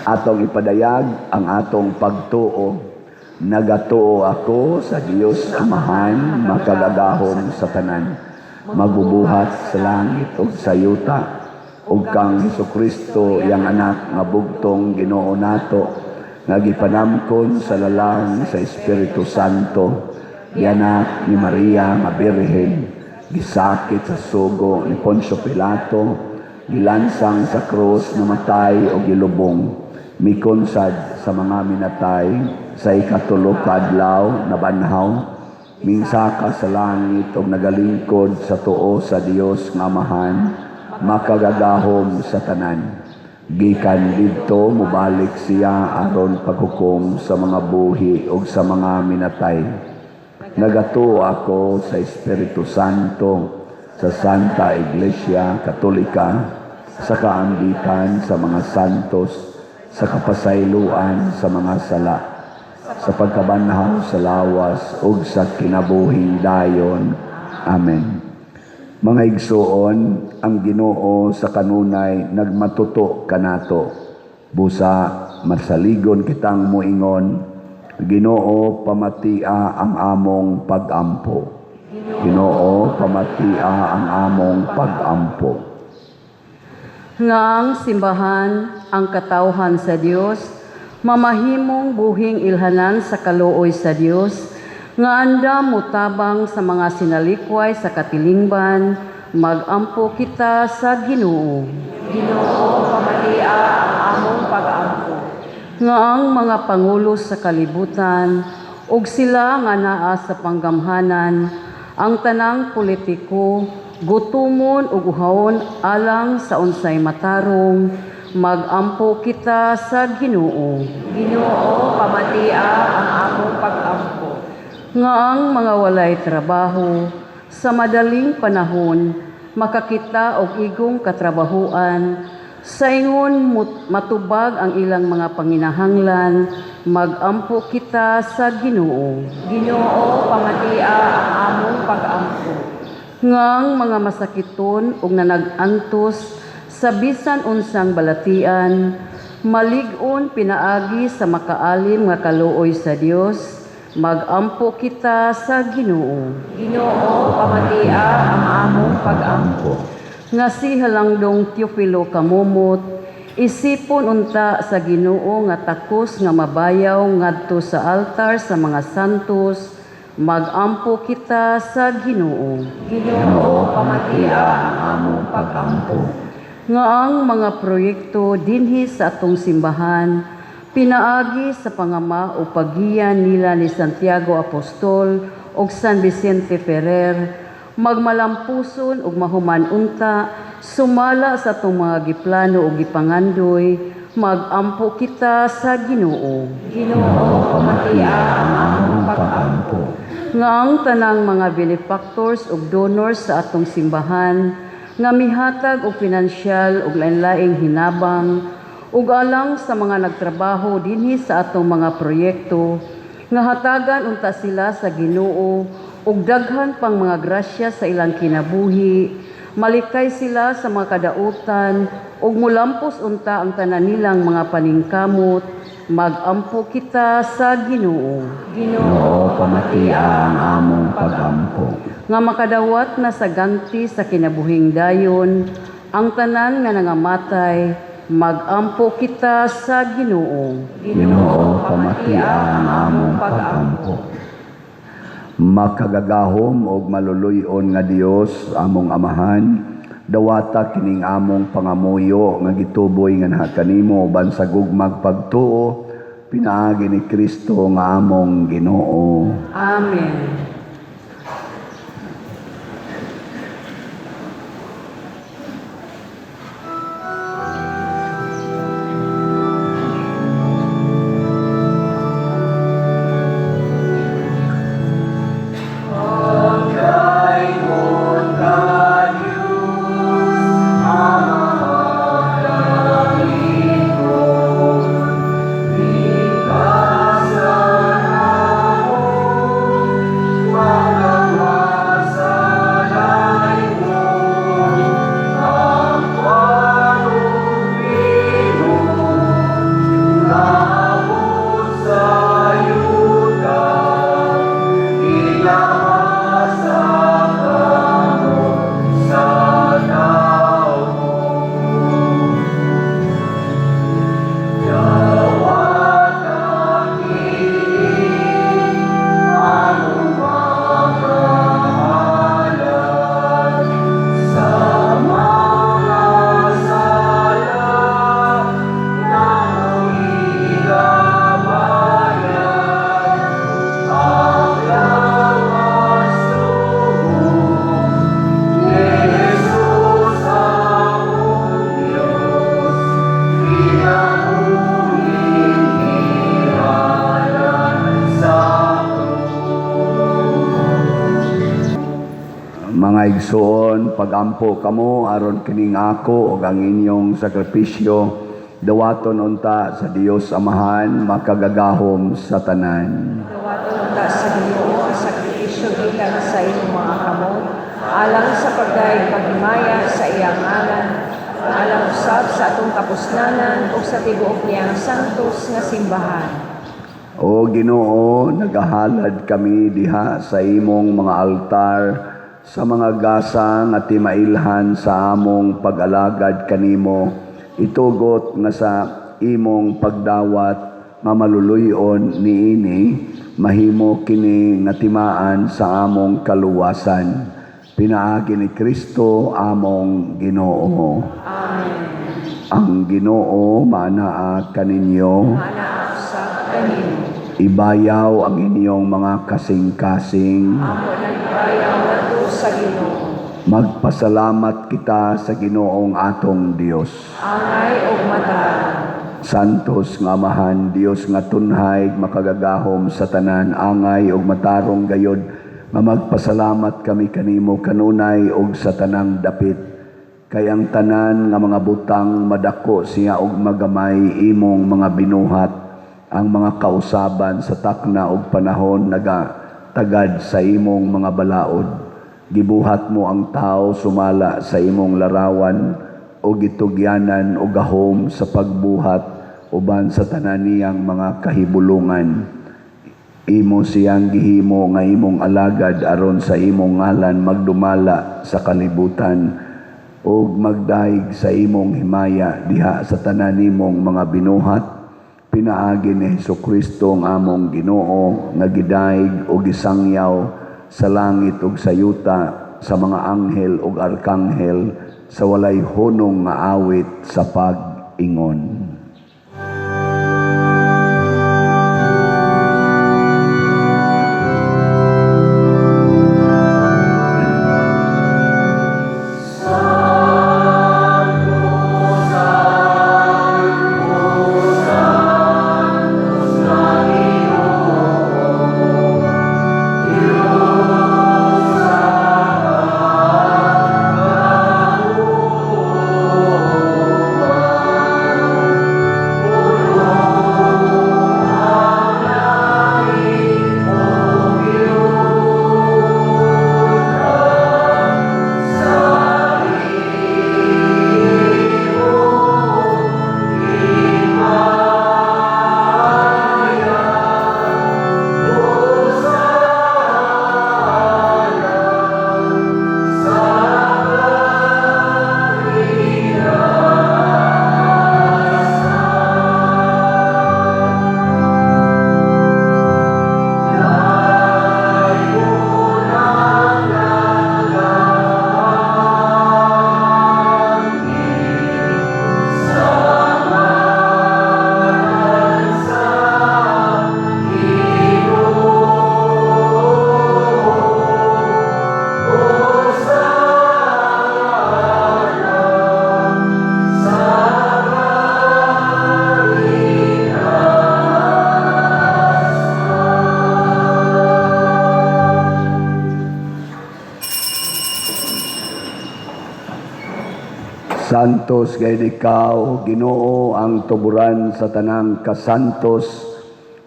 Atong ipadayag ang atong pagtuo. Nagatuo ako sa Dios Amahan, makagagahom sa tanan, magbubuhat sa langit ug sa yuta, ug kang Hesukristo yang anak nga bugtong Ginoo nato, nga gipanamkon sa lalang sa Espiritu Santo, anak ni Maria nga Birhen, gisakit sa sugo ni Poncio Pilato, gilansang sa krus, namatay o gilubong, mikonsad sa mga minatay, sa ikatulog kadlaw na banhaw, minsaka sa langit o nagalingkod sa tuo sa Dios nga Amahan, makagagahom sa tanan. Gikan didto mubalik siya aron paghukom sa mga buhi o sa mga minatay. Nagatuo ako sa Espiritu Santo, sa Santa Iglesia Katolika, sa kaambitan sa mga santos, sa kapasayloan sa mga sala, sa pagkabanhaw sa lawas ug sa kinabuhing dayon. Amen. Mga igsoon, ang Ginoo sa kanunay nagmatuto kanato. Busa masaligon kitang muingon, Ginoo pamatia ang among pag-ampo. Ginoo pamatia ang among pag-ampo. Nga ang simbahan, ang katawhan sa Dios, mamahimong buhing ilhanan sa kaluoy sa Dios, nga anda mutabang sa mga sinalikway sa katilingban, magampo kita sa Ginoo. Ginoo, pamatia ang among pag-ampo. Nga ang mga pangulo sa kalibutan, ug sila nga naa sa panggamhanan, ang tanang politiko, gutumon ug uhawon alang sa unsay matarong, magampo kita sa Ginoo. Ginoo, pamatia ang among pag-ampo. Nga ang mga walay trabaho, sa madaling panahon, makakita og igong katrabahuan, sa ingon matubag ang ilang mga panginahanglan, magampo kita sa Ginoo. Ginoo, pamatia ang among pag-ampo. Nga ang mga masakiton ug nanag-antos sa bisan unsang balatian, malig-on pinaagi sa makaalim nga kaluoy sa Dios, magampo kita sa Ginoo. Ginoo, pamatia ang among pag-ampo. Nga si Halangdong Teofilo Kamumot, isipon unta sa Ginoo nga takos nga mabayaw ngadto sa altar sa mga santos, magampo kita sa Ginoo. Ginoo, pamatia ang among pag-ampo. Nga ang mga proyekto dinhi sa atong simbahan, pinaagi sa pangama o paggiyan nila ni Santiago Apostol ug San Vicente Ferrer, magmalampuson ug mahuman unta, sumala sa atong mga giplano ug gipangandoy, magampo kita sa Ginoo. Ginoo, pamatia ang among pag-ampo. Nga ang tanang mga benefactors ug donors sa atong simbahan, nga mihatag og pinansyal ug lain-laing hinabang, ug alang sa mga nagtrabaho dinhi sa atong mga proyekto, nga hatagan unta sila sa Ginoo ug daghan pang mga grasya sa ilang kinabuhi, malikay sila sa mga kadautan ug mulampos unta ang tanan nilang mga paningkamot, magampo kita sa Ginoo. Ginoo pamatia ang among pag-ampo. Nga makadawat na sa ganti sa kinabuhing dayon, ang tanan nga nangamatay, magampo kita sa Ginoo. Ginoo pamatia ang among pag-ampo. Makagagahom og maluluyon nga Dios among Amahan, dawata kining among pangamuyo nga gituboy nga naha kanimo bansag ug magpagtuo, pinaagi ni Kristo nga among Ginoo. Amen. Mga igsoon, pagampo kamo aron kining ako ug ang inyong sakripisyo dawaton unta sa Dios Amahan makagagahom sa tanan. Dawaton unta sa Ginoo ang sakripisyo gikan sa imong mga kamot, alang sa pagdayeg paghimaya sa iyang ngalan, alang usab sa atong kapusnanan ug sa tibuok niyang santos nga simbahan. O Ginoo, nagahalad kami diha sa imong mga altar sa mga gasa nga timailhan sa among pag-alagad kanimo, itugot nga sa imong pagdawat nga maluluyon niini, mahimo kini nga timaan sa among kaluwasan. Pinaagi ni Kristo among Ginoo. Amen. Ang Ginoo manaa kaninyo, Ana sa kanimo. ibayaw ang inyong mga kasing-kasing. Amo nang ibayaw nato sa Ginoo. Magpasalamat kita sa Ginoong atong Dios. Angay ug mataran. Santos nga Amahan, Dios nga tunhay makagagahom sa tanan, angay ug matarong gayod, nga magpasalamat kami kanimo kanunay ug sa tanang dapit. Kay ang tanan nga mga butang madako siya ug magamay imong mga binuhat, ang mga kausaban sa takna ug panahon nagatagad sa imong mga balaod. Gibuhat mo ang tao sumala sa imong larawan o gitugyanan o gahom sa pagbuhat uban sa tanan niyang mga kahibulungan. Imo siyang gihimo nga imong alagad aron sa imong ngalan magdumala sa kalibutan ug magdaig sa imong himaya diha sa tanan nimong mga binuhat. Pinaagi ni Hesukristo ang among Ginoo nga gidaig o gisangyaw sa langit ug sa yuta sa mga anghel ug arkanghel sa walay hunong nga awit sa pag-ingon. Santos gayud ikaw, Ginoo, ang tuburan sa tanang kasantos.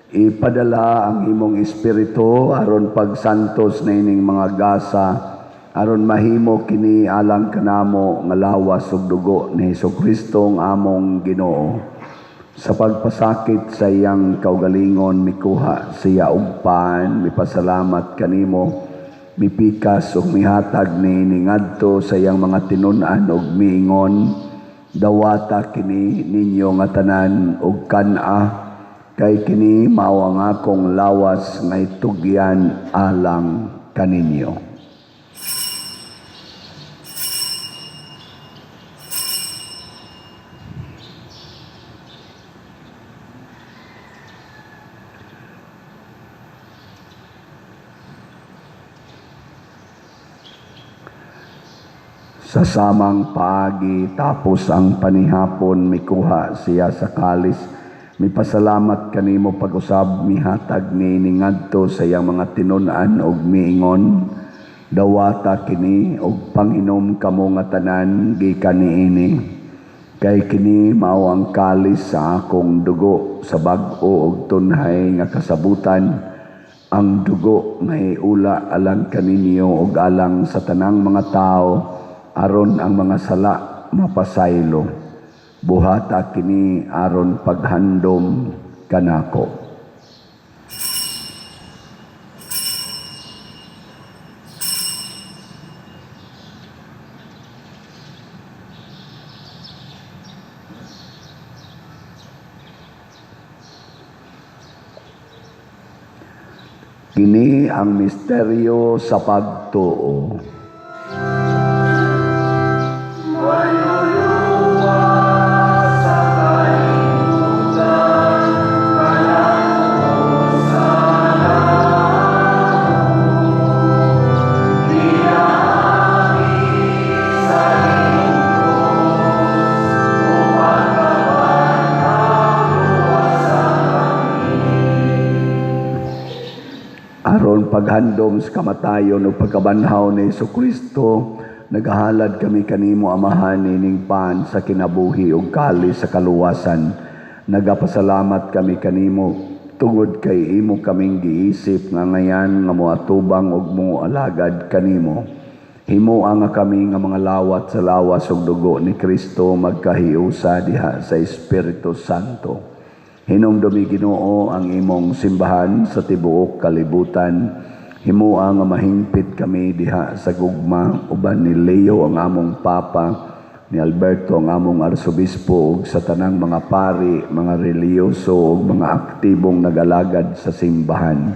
Ipadala ang imong espiritu aron pagsantos na ining mga gasa, aron mahimo kini alang kanamo nga lawas ug dugo ni Hesukristo ang among Ginoo. Sa pagpasakit sa iyang kaugalingon mikuha siya og paan, mipasalamat kanimo, mipikas ug mihatag ni ngadto sa iyang mga tinun-an ug miingon, dawata kini ninyo nga tanan ug kan-a, kay kini mao ang akong lawas nga itugyan alang kaninyo. Sa samang paagi tapos ang panihapon mikuha siya sa kalis, mipasalamat kanimo pag-usab mihatag ni ngadto sa iyang mga tinun-an ug miingon, Dawata kini og panginom kamo nga tanan gikan niini. Kay kini mao ang kalis sa akong dugo sa bag-o og tunhay nga kasabutan, ang dugo nga iula alang kaninyo og alang sa tanang mga tao aron ang mga sala mapasaylo. Buhata kini aron paghandom kanako. Kini ang misteryo sa pagtuo. Aron paghandom sa kamatayon o pagkabanhaw ni Jesucristo, nagahalad kami kanimo amahan ining pan sa kinabuhi ug kalis sa kaluwasan. Nagapasalamat kami kanimo tungod kay imo kaming giisip nga ngayan nga moatubang ug moalagad kanimo. Himo nga kami nga mga lawat sa lawas ug dugo ni Kristo magkahiusa diha sa Espiritu Santo. Hinumdumi Ginoo ang imong simbahan sa tibuok kalibutan. Himoa nga mahingpit kami diha sa gugma uban ni Leo ang among papa, ni Alberto ang among arsobispo ug sa tanang mga pari, mga reliyoso ug mga aktibong nagalagad sa simbahan.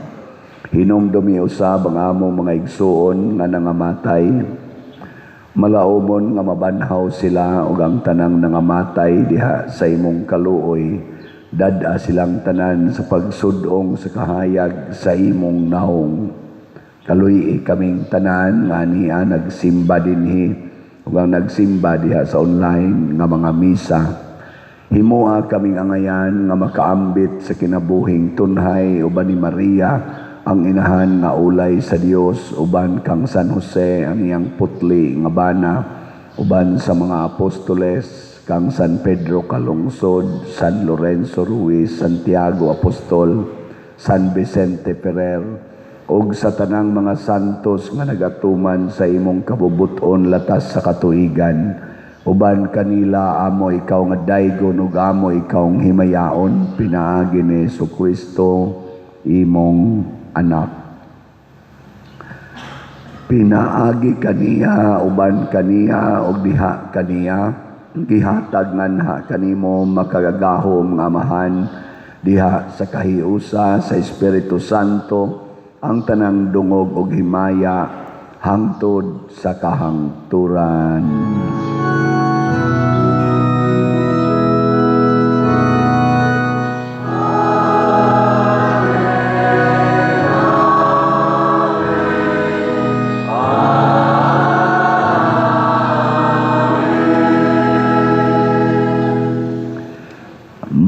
Hinumdumi usab ang among mga igsuon nga nangamatay. Malaumon nga mabanhaw sila ug ang tanang nangamatay diha sa imong kaluoy. Dada silang tanan sa pagsudong sa kahayag sa imong nahong. Kaluy kaming tanan nga niya nagsimba dinhi ug ang nagsimba diha sa online nga mga misa. Himoa kaming angayan nga makaambit sa kinabuhing tunhay uban ni Maria ang inahan nga ulay sa Dios, uban kang San Jose ang iyang putli nga bana, uban sa mga apostoles kang San Pedro Calungsod, San Lorenzo Ruiz, Santiago Apostol, San Vicente Ferrer, ug sa tanang mga santos nga nagatuman sa imong kabubuton latas sa katuigan. Uban kanila amo ikaw nga daygon ug amo ikaw ang himayaon, pinaagi ni Jesucristo imong anak. Pinaagi kaniya, uban kaniya ug diha kaniya. Gihatag nganha kanimo makagagahom nga amahan diha sa kahiusa sa Espiritu Santo ang tanang dungog ug himaya hangtod sa kahangturan.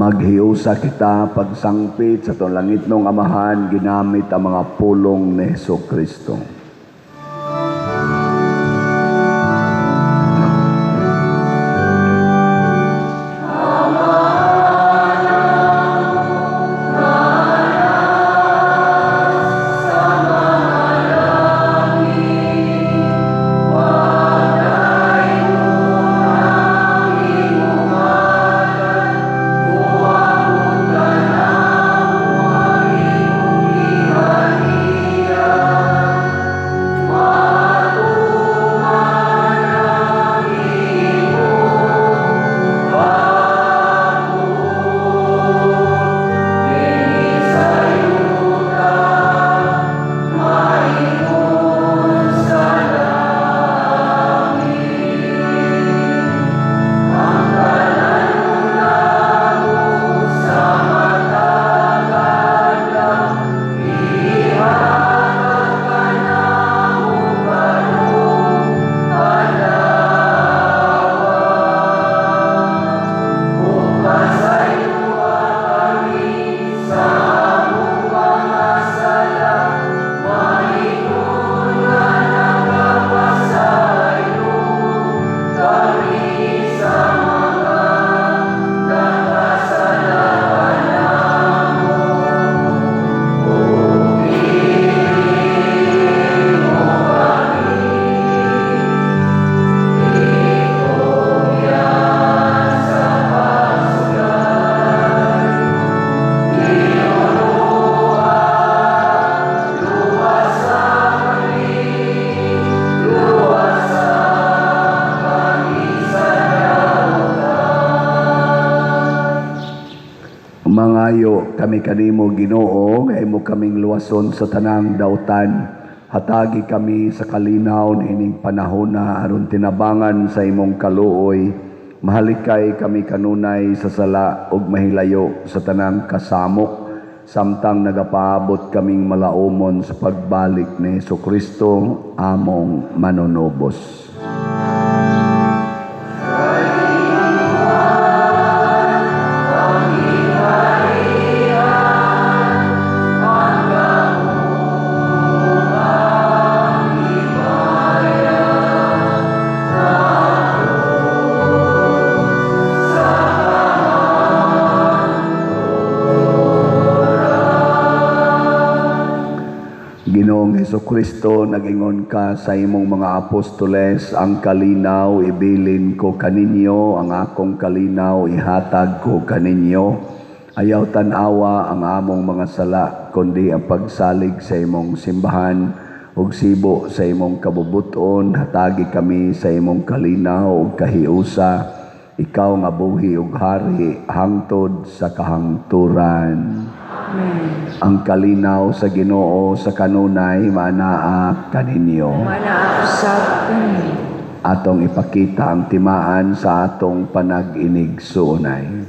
Maghiusa kita pagsangpit sa tulangit ng amahan ginamit ang mga pulong ni Jesucristo. kami kanimo Ginoo, nga imo kaming luwason sa tanang dautan. Hatagi kami sa kalinaw niining panahon na aron tinabangan sa imong kaluoy. Mahalikay kami kanunay sa sala ug mahilayo sa tanang kasamok, samtang nagapaabot kaming malaumon sa pagbalik ni Jesucristo among manunubos. Ginoong Jesucristo, nagingon ka sa imong mga apostoles, ang kalinaw ibilin ko kaninyo, ang akong kalinaw ihatag ko kaninyo. Ayaw tanawa ang among mga sala, kundi ang pagsalig sa imong simbahan, ug sibo sa imong kabubuton. Hatagi kami sa imong kalinaw ug kahiusa, ikaw nga buhi ug hari hangtod sa kahangturan. Ang kalinaw sa Ginoo sa kanunay manaa kaninyo. Manausab kami. Atong ipakita ang timaan sa atong panag-inig suunay.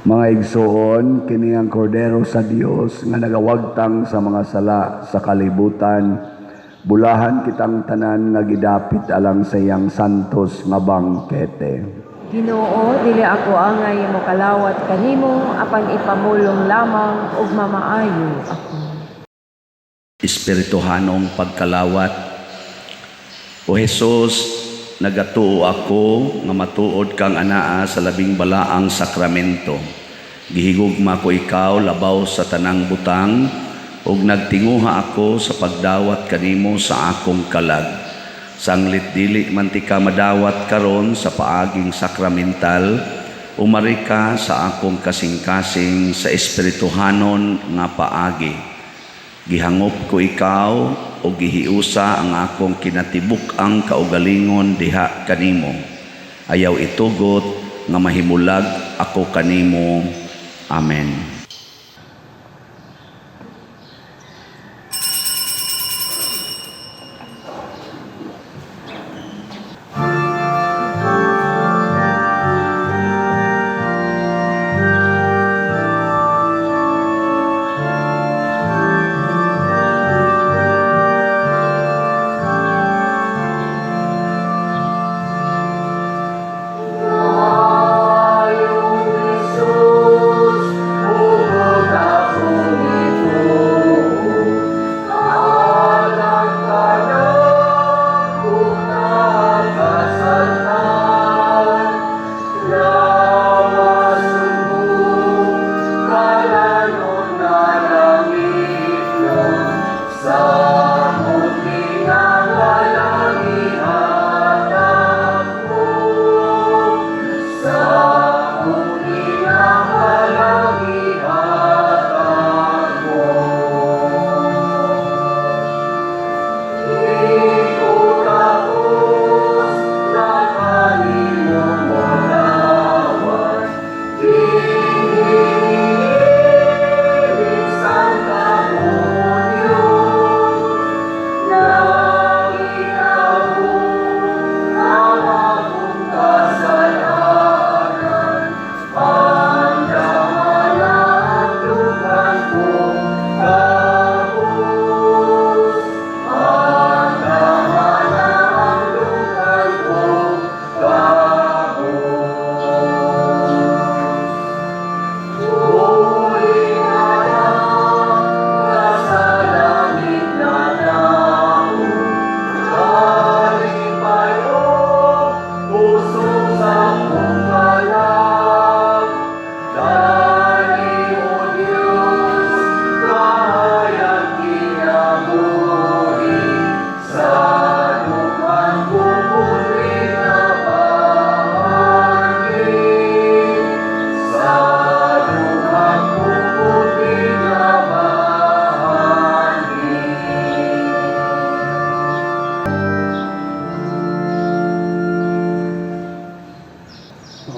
Mga igsoon, kini ang kordero sa Dios nga nagawagtang sa mga sala sa kalibutan. Bulahan kitang tanan nga gidapit alang sa iyang santos nga bangkete. Ginoo, dili ako angay mo kalawat kanimo, apan ipamulong lamang ug mamaayo ako. Espirituhanong pagkalawat. O Jesus, nagatuo ako nga matuod kang anaa sa labing balaang sakramento. Gihigugma ko ikaw labaw sa tanang butang, ug nagtinguha ako sa pagdawat kanimo sa akong kalag. Sanglit dili man ti ka madawat karon sa paaging sakramental, umari ka sa akong kasing-kasing sa espirituhanon nga paagi. Gihangop ko ikaw o gihiusa ang akong kinatibuk ang kaugalingon diha kanimo. Ayaw itugot nga mahimulag ako kanimo. Amen. Jesus,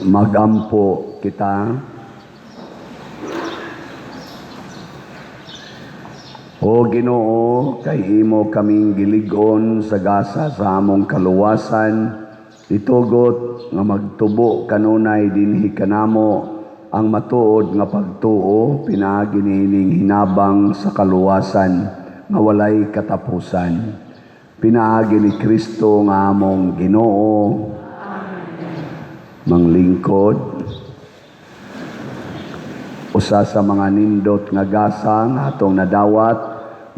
magampo kita. O Ginoo, kay imo kaming gilig-on sa gasa sa among kaluwasan, itugot nga magtubo kanunay dinhi kanamo ang matuod nga pagtuo pinaagi niining hinabang sa kaluwasan nga walay katapusan. Pinaagi ni Kristo nga among Ginoo. Manglingkod. Usa sa mga nindot nga gasa nga atong nadawat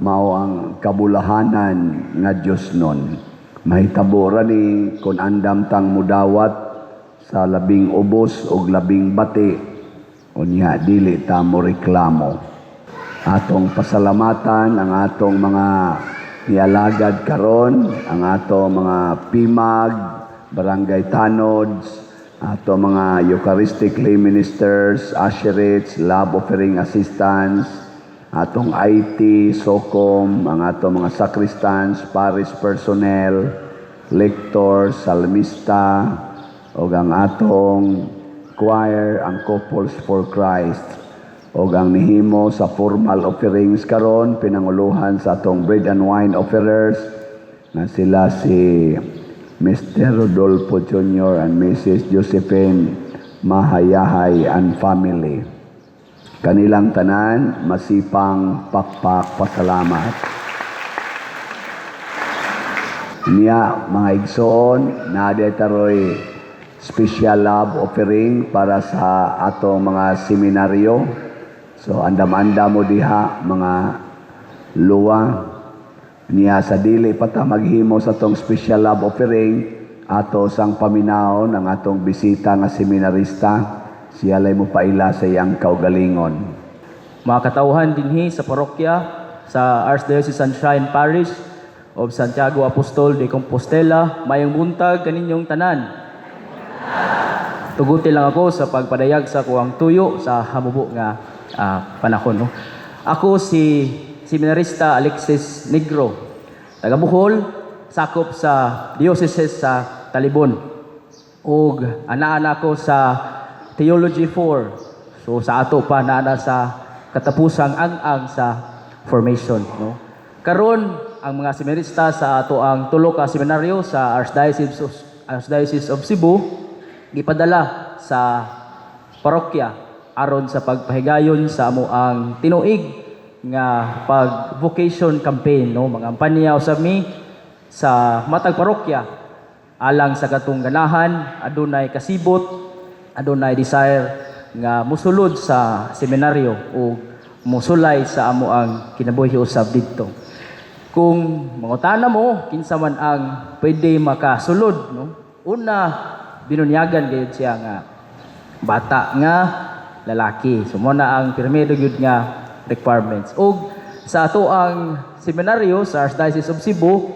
mao ang kabulahanan nga Dios nun. Mahitabo ra ni kun andam tang mudawat sa labing ubos o labing bati unya dili ta mo reklamo. Atong pasalamatan ang atong mga nialagad karon, ang atong mga PIMAG, barangay tanods, ato mga Eucharistic lay ministers, usherates, love offering assistants, atong IT, SOCOM, ang atong mga sacristans, parish personnel, lectors, salmista, o ang atong choir, ang Couples for Christ, o ang nihimo sa formal offerings karon pinanguluhan sa atong bread and wine offerers na sila si Mr. Rodolfo Jr. and Mrs. Josephine Mahayahay and family. Kanilang tanan, masipang pakpak pasalamat. Niya, mga igsoon, nadetaroy special love offering para sa atong mga seminaryo. So, andam-andam mo diha, mga luwa, niya sa dili pata maghimo sa tong special love offering ato sang paminawon ang atong bisita nga seminarista siya lay mo paila sa iyang kaugalingon. Mga katauhan dinhi sa parokya sa Archdiocese Sunshine Parish of Santiago Apostol de Compostela, mayong buntag kaninyong tanan. Tuguti lang ako sa pagpadayag sa kuwang tuyo sa hamubo nga panahon. No? Ako si Seminarista Alexis Negro, taga Bohol, sakop sa Diocese sa Talibon. Ug ana-ana ko sa Theology 4. So sa ato pa naana sa katapusang ang sa formation. No? Karon ang mga seminarista sa ato ang tulo ka seminaryo sa Archdiocese of Cebu gipadala sa parokya aron sa pagpahigayon sa amo ang tinuig nga pag-vocation campaign, no? Mga ampanya usab mi sa matag parokya alang sa katong ganahan, adunay kasibot, adunay desire nga musulod sa seminaryo o musulay sa amo ang kinabuhi usab didto. Kung mangutana mo kinsa man ang pwede makasulod, no? Una, binunyagan gayud siya nga bata nga lalaki. So mo na ang pirmero gyud nga requirements. O sa ato ang seminaryo sa Archdiocese of Cebu,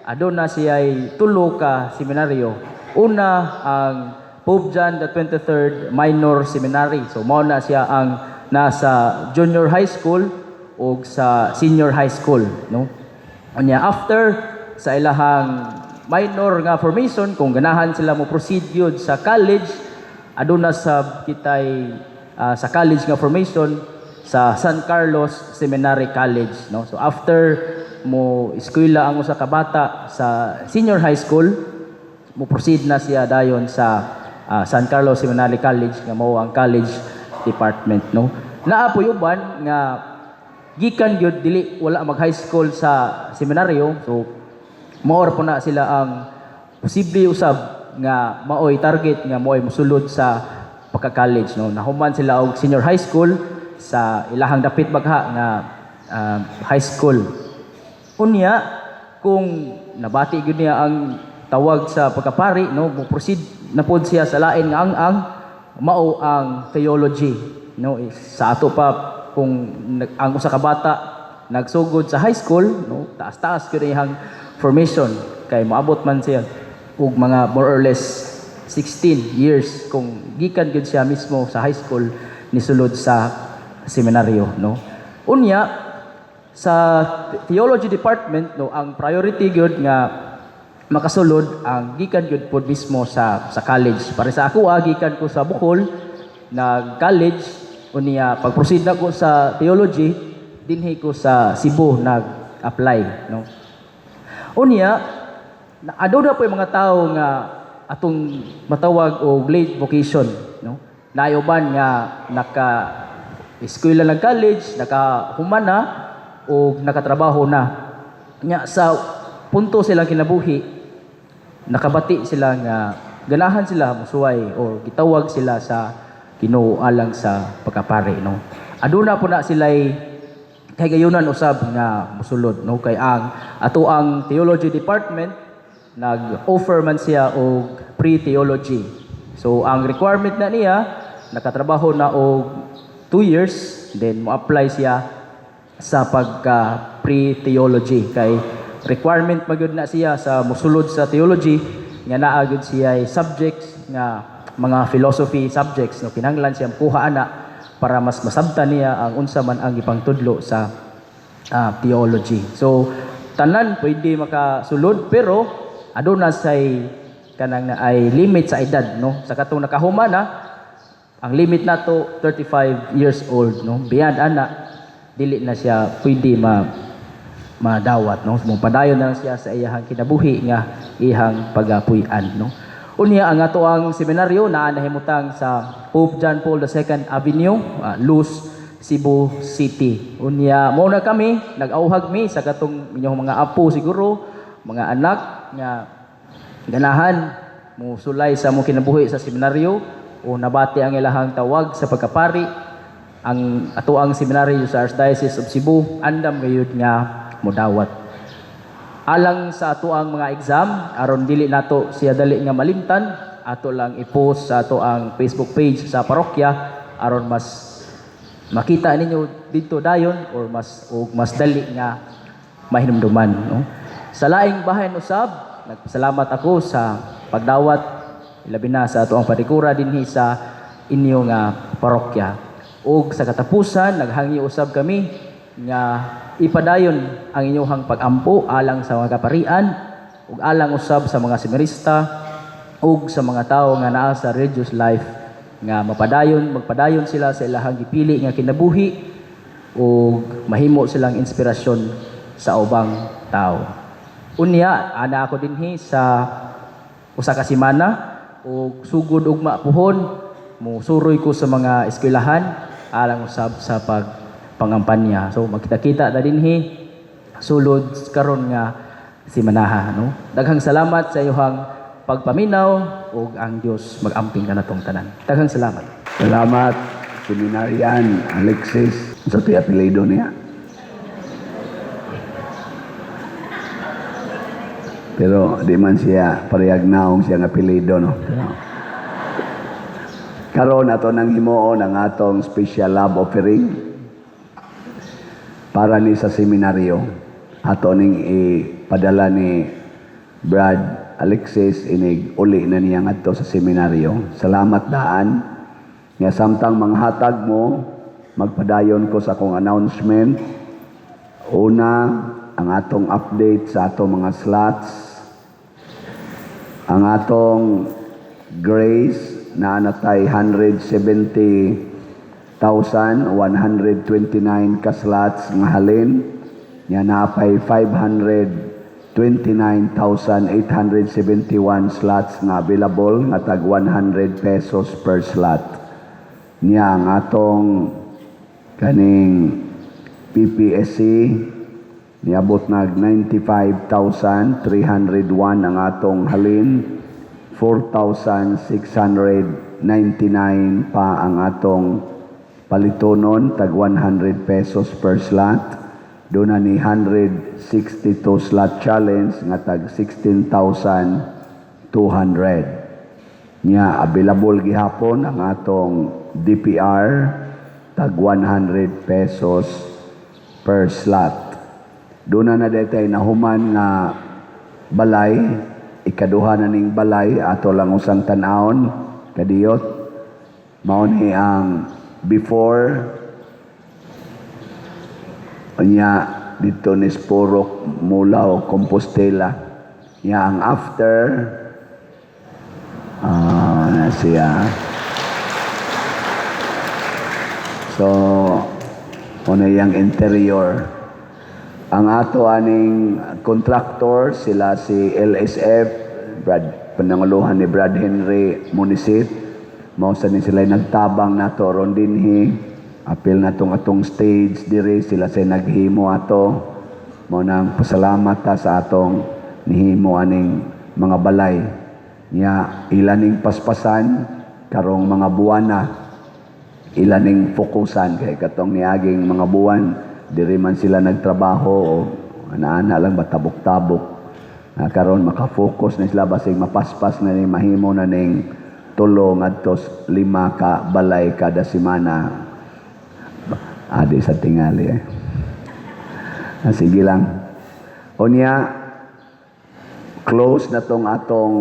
aduna siya'y tulo ka seminaryo. Una, ang Pope John the 23rd Minor Seminary. So mao na siya ang nasa junior high school o sa senior high school. No? Unya, after sa ilahang minor nga formation, kung ganahan sila mo proceed yun sa college, aduna sa kitay sa college nga formation, sa San Carlos Seminary College, no? So after mo eskwela ang usa ka bata sa senior high school, mo proceed na siya dayon sa San Carlos Seminary College nga mao ang college department, no? Naapoy uban nga gikan gyud dili wala mag high school sa seminaryo, so more po na sila ang posible usab nga maoy target nga maoy mosulod sa pagka-college, no? Nahuman sila og senior high school sa ilahang dapit bagha nga high school. Unya, kung nabati gyud niya ang tawag sa pagkapari, no, mo proceed na pod siya sa lain nga ang mao ang theology, no? Sa ato pa kung ang usa ka bata nagsugod sa high school, no, taas-taas gyud iyang formation kay moabot man siya og mga more or less 16 years kung gikan gyud siya mismo sa high school nisulod sa seminaryo, no? Unya sa theology department, no, ang priority gyud nga makasulod ang gikan gyud pod mismo sa college. Para sa ako gikan ko sa Bohol nag-college unya pag-proceed na ko sa theology dinhi ko sa Cebu nag-apply no. Unya aduna po yung mga tao nga atong matawag og late vocation no. Naayuban nga naka eskwela ng college, nakahuman na o nakatrabaho na. Nya sa punto silang kinabuhi, nakabati sila nga ganahan sila musuway o gitawag sila sa Ginoo alang sa pagkapari no. Aduna po na sila'y kay gayunan usab nga musulod no kay ang ato ang theology department nag-offer man siya og pre-theology. So ang requirement na niya nakatrabaho na og 2 years then mo-apply siya sa pagka pre-theology kay requirement magyud na siya sa musulod sa theology nga naa gyud siya ay subjects nga mga philosophy subjects no kinahanglan siya kuha ana para mas masabtan niya ang unsa man ang ipangtudlo sa theology. So tanan pwede makasulod pero aduna say kanang na ay limit sa edad no sa katong nakahuma na ang limit nato 35 years old no beyond ana dili na siya pwede madawat no padayon na lang siya sa iyahang kinabuhi nga ihang pagapuy-an no. Unya ang ato ang seminaryo naa nahimutang sa Pope John Paul II Avenue, Luz, Cebu City. Unya mo na kami nag-auhag mi sa katong inyong mga apo siguro, mga anak nga ganahan mo sulay sa mo kinabuhi sa seminaryo o nabati ang ilahang tawag sa pagkapari. Ang ato ang seminaryo sa Archdiocese of Cebu andam gayud nga modawat. Alang sa ato ang mga exam aron dili nato siya dali nga malimtan, ato lang i-post sa ato ang Facebook page sa parokya aron mas makita ninyo dito dayon or mas dali nga mahinumduman no. Sa laing bahin usab nagpasalamat ako sa pagdawat ilabi na sa ato ang patikura dinhi sa inyo nga parokya. Ug sa katapusan naghangi usab kami nga ipadayon ang inyong pag-ampo alang sa mga kaparian ug alang usab sa mga seminarista ug sa mga tawo nga naa sa religious life nga magpadayon sila sa ilahang gipili nga kinabuhi ug mahimo silang inspirasyon sa ubang tao. Unya ana ako dinhi sa usa ka semana ug sugod ugma puhon musuroy ko sa mga eskwelahan alang usab sa pangampanya. So magkita-kita na dinhi sulod karon nga semanaha no. Daghang salamat sa iyong pagpaminaw ug ang Dios mag-amping kanatong tanan. Daghang salamat. Salamat, Seminarian Alexis. Sa ti apelyido niya. Pero di man siya parehag naong siya nga apelyido no. Karon ato nang himuon ang atong special love offering para ni sa seminaryo. Ato ning ipadala ni Brad Alexis inig uli na niya ngadto sa seminaryo. Salamat daan. Nga samtang manghatag mo, magpadayon ko sa akong announcement. Una, ang atong update sa atong mga slots. Ang atong grace na natay 170,129 ka slots nga halin. Nga napay 529,871 slots nga available nga tag 100 pesos per slot. Niya ang atong kaning PPSC niabot nag 95,301 ang atong halin. 4,699 pa ang atong palitonon tag 100 pesos per slot. Doon na ni 162 slot challenge nga tag 16,200. Nya available gihapon ang atong DPR tag 100 pesos per slot. Doon na detay nahuman nga balay, ikaduha na ning balay ato lang usang tan-awon kadiyot mao ni ang before nya dito ni Sporok Mulao Compostela Niya ang after, na siya. So, una yung interior. Ang ato aning contractor, sila si LSF, pananguluhan ni Brad Henry Munisit. Mausa ni sila nagtabang nato ron dinhi. Apil na atong stage diri, sila say naghimo ato. Mao nang pasalamat ta sa atong nihimo aning mga balay. Nya ilaning paspasan karong mga buwana, ilaning fokusan kay katong niaging mga buwan diri man sila nagtrabaho o ana lang batabok-tabok. Karon maka-focus na sila basig mapaspas na ni mahimo na ning 3 ngadto 5 ka balay kada semana. Adi sa tingali sige lang. Unya close na tong atong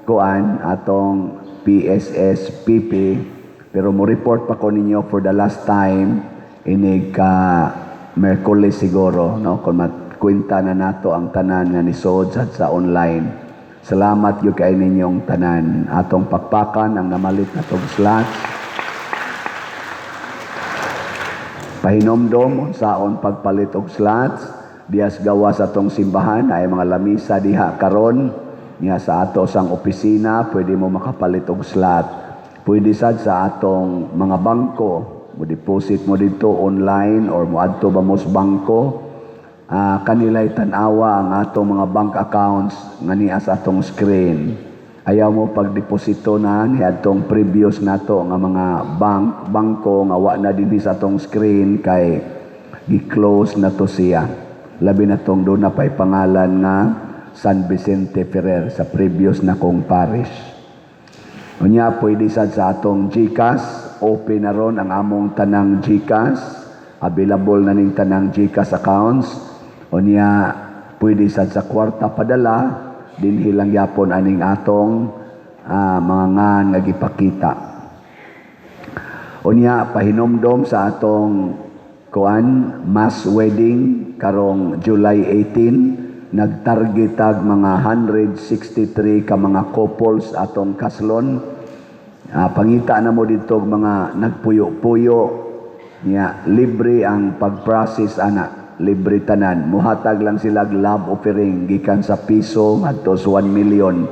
kuan, atong PSSPP, pero mo report pa ko ninyo for the last time inig ka Merkulis siguro, no, kung matkwenta na nato ang tanan nga nisod sa online. Salamat yung kay ninyong tanan. Atong pakpakan ang namalit na tong slots. Pahinomdom unsaon pagpalit og slots dias gawas atong simbahan ay mga lamisa diha karon niya sa ato sang opisina, pwede mo makapalit og slot. Pwede sad sa atong mga bangko, mo deposit mo dito online or mo adto ba mo sa bangko. Kanila'y tanawa ang atong mga bank accounts nga niya sa atong screen. Ayaw mo pagdeposito na ni atong previous nato nga mga bangko nga wa na dinhi sa atong screen kay gi-close na to siya. Labi na tong doon na pa'y pangalan nga San Vicente Ferrer sa previous na kong parish. Unya pwede sad sa atong GCash, open na ron ang among tanang GCash, available na ning tanang GCash accounts. Unya pwede sad sa kwarta padala, dinhi lang yapon aning atong mga ngan nga gipakita. Unya pahinomdom sa atong kuan mass wedding karong July 18, nagtargetag mga 163 ka mga couples atong kaslon. Pangita na mo dito mga nagpuyo-puyo niya, libre ang pag-process ana, libre tanan. Muhatag lang sila love offering gikan sa piso ngadto sa 1 million.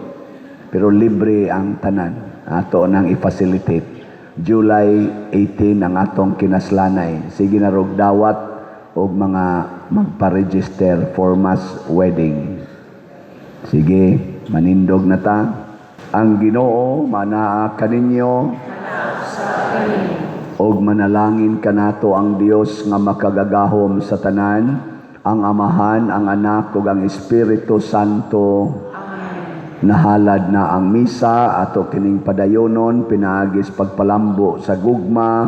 Pero libre ang tanan. Ato nang i-facilitate. July 18 ang atong kinaslanay. Sige na rog dawat og mga magpa-register for mass wedding. Sige, manindog na ta. Ang Ginoo manaa kaninyo og manalangin kanato ang Dios nga makagagahom sa tanan, ang Amahan, ang Anak ug ang Espiritu Santo. Nahalad na ang misa ato kining padayonon pinaagis pagpalambo sa gugma,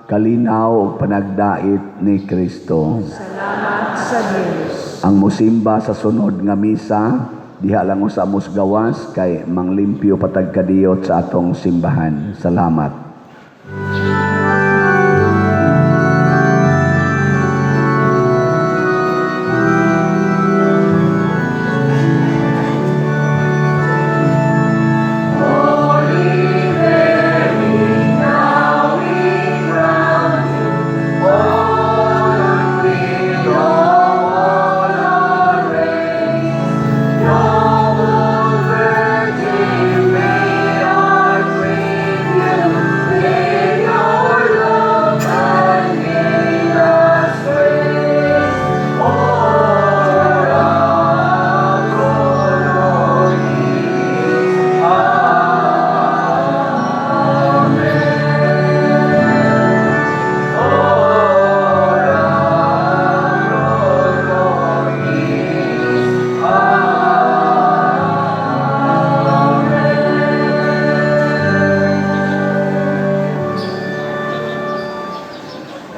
kalinaw ug panagdait ni Kristo. Salamat sa Diyos. Ang musimba sa sunod nga misa diha lang sa amos gawas kay manglimpyo patag kadiyot sa atong simbahan. Salamat.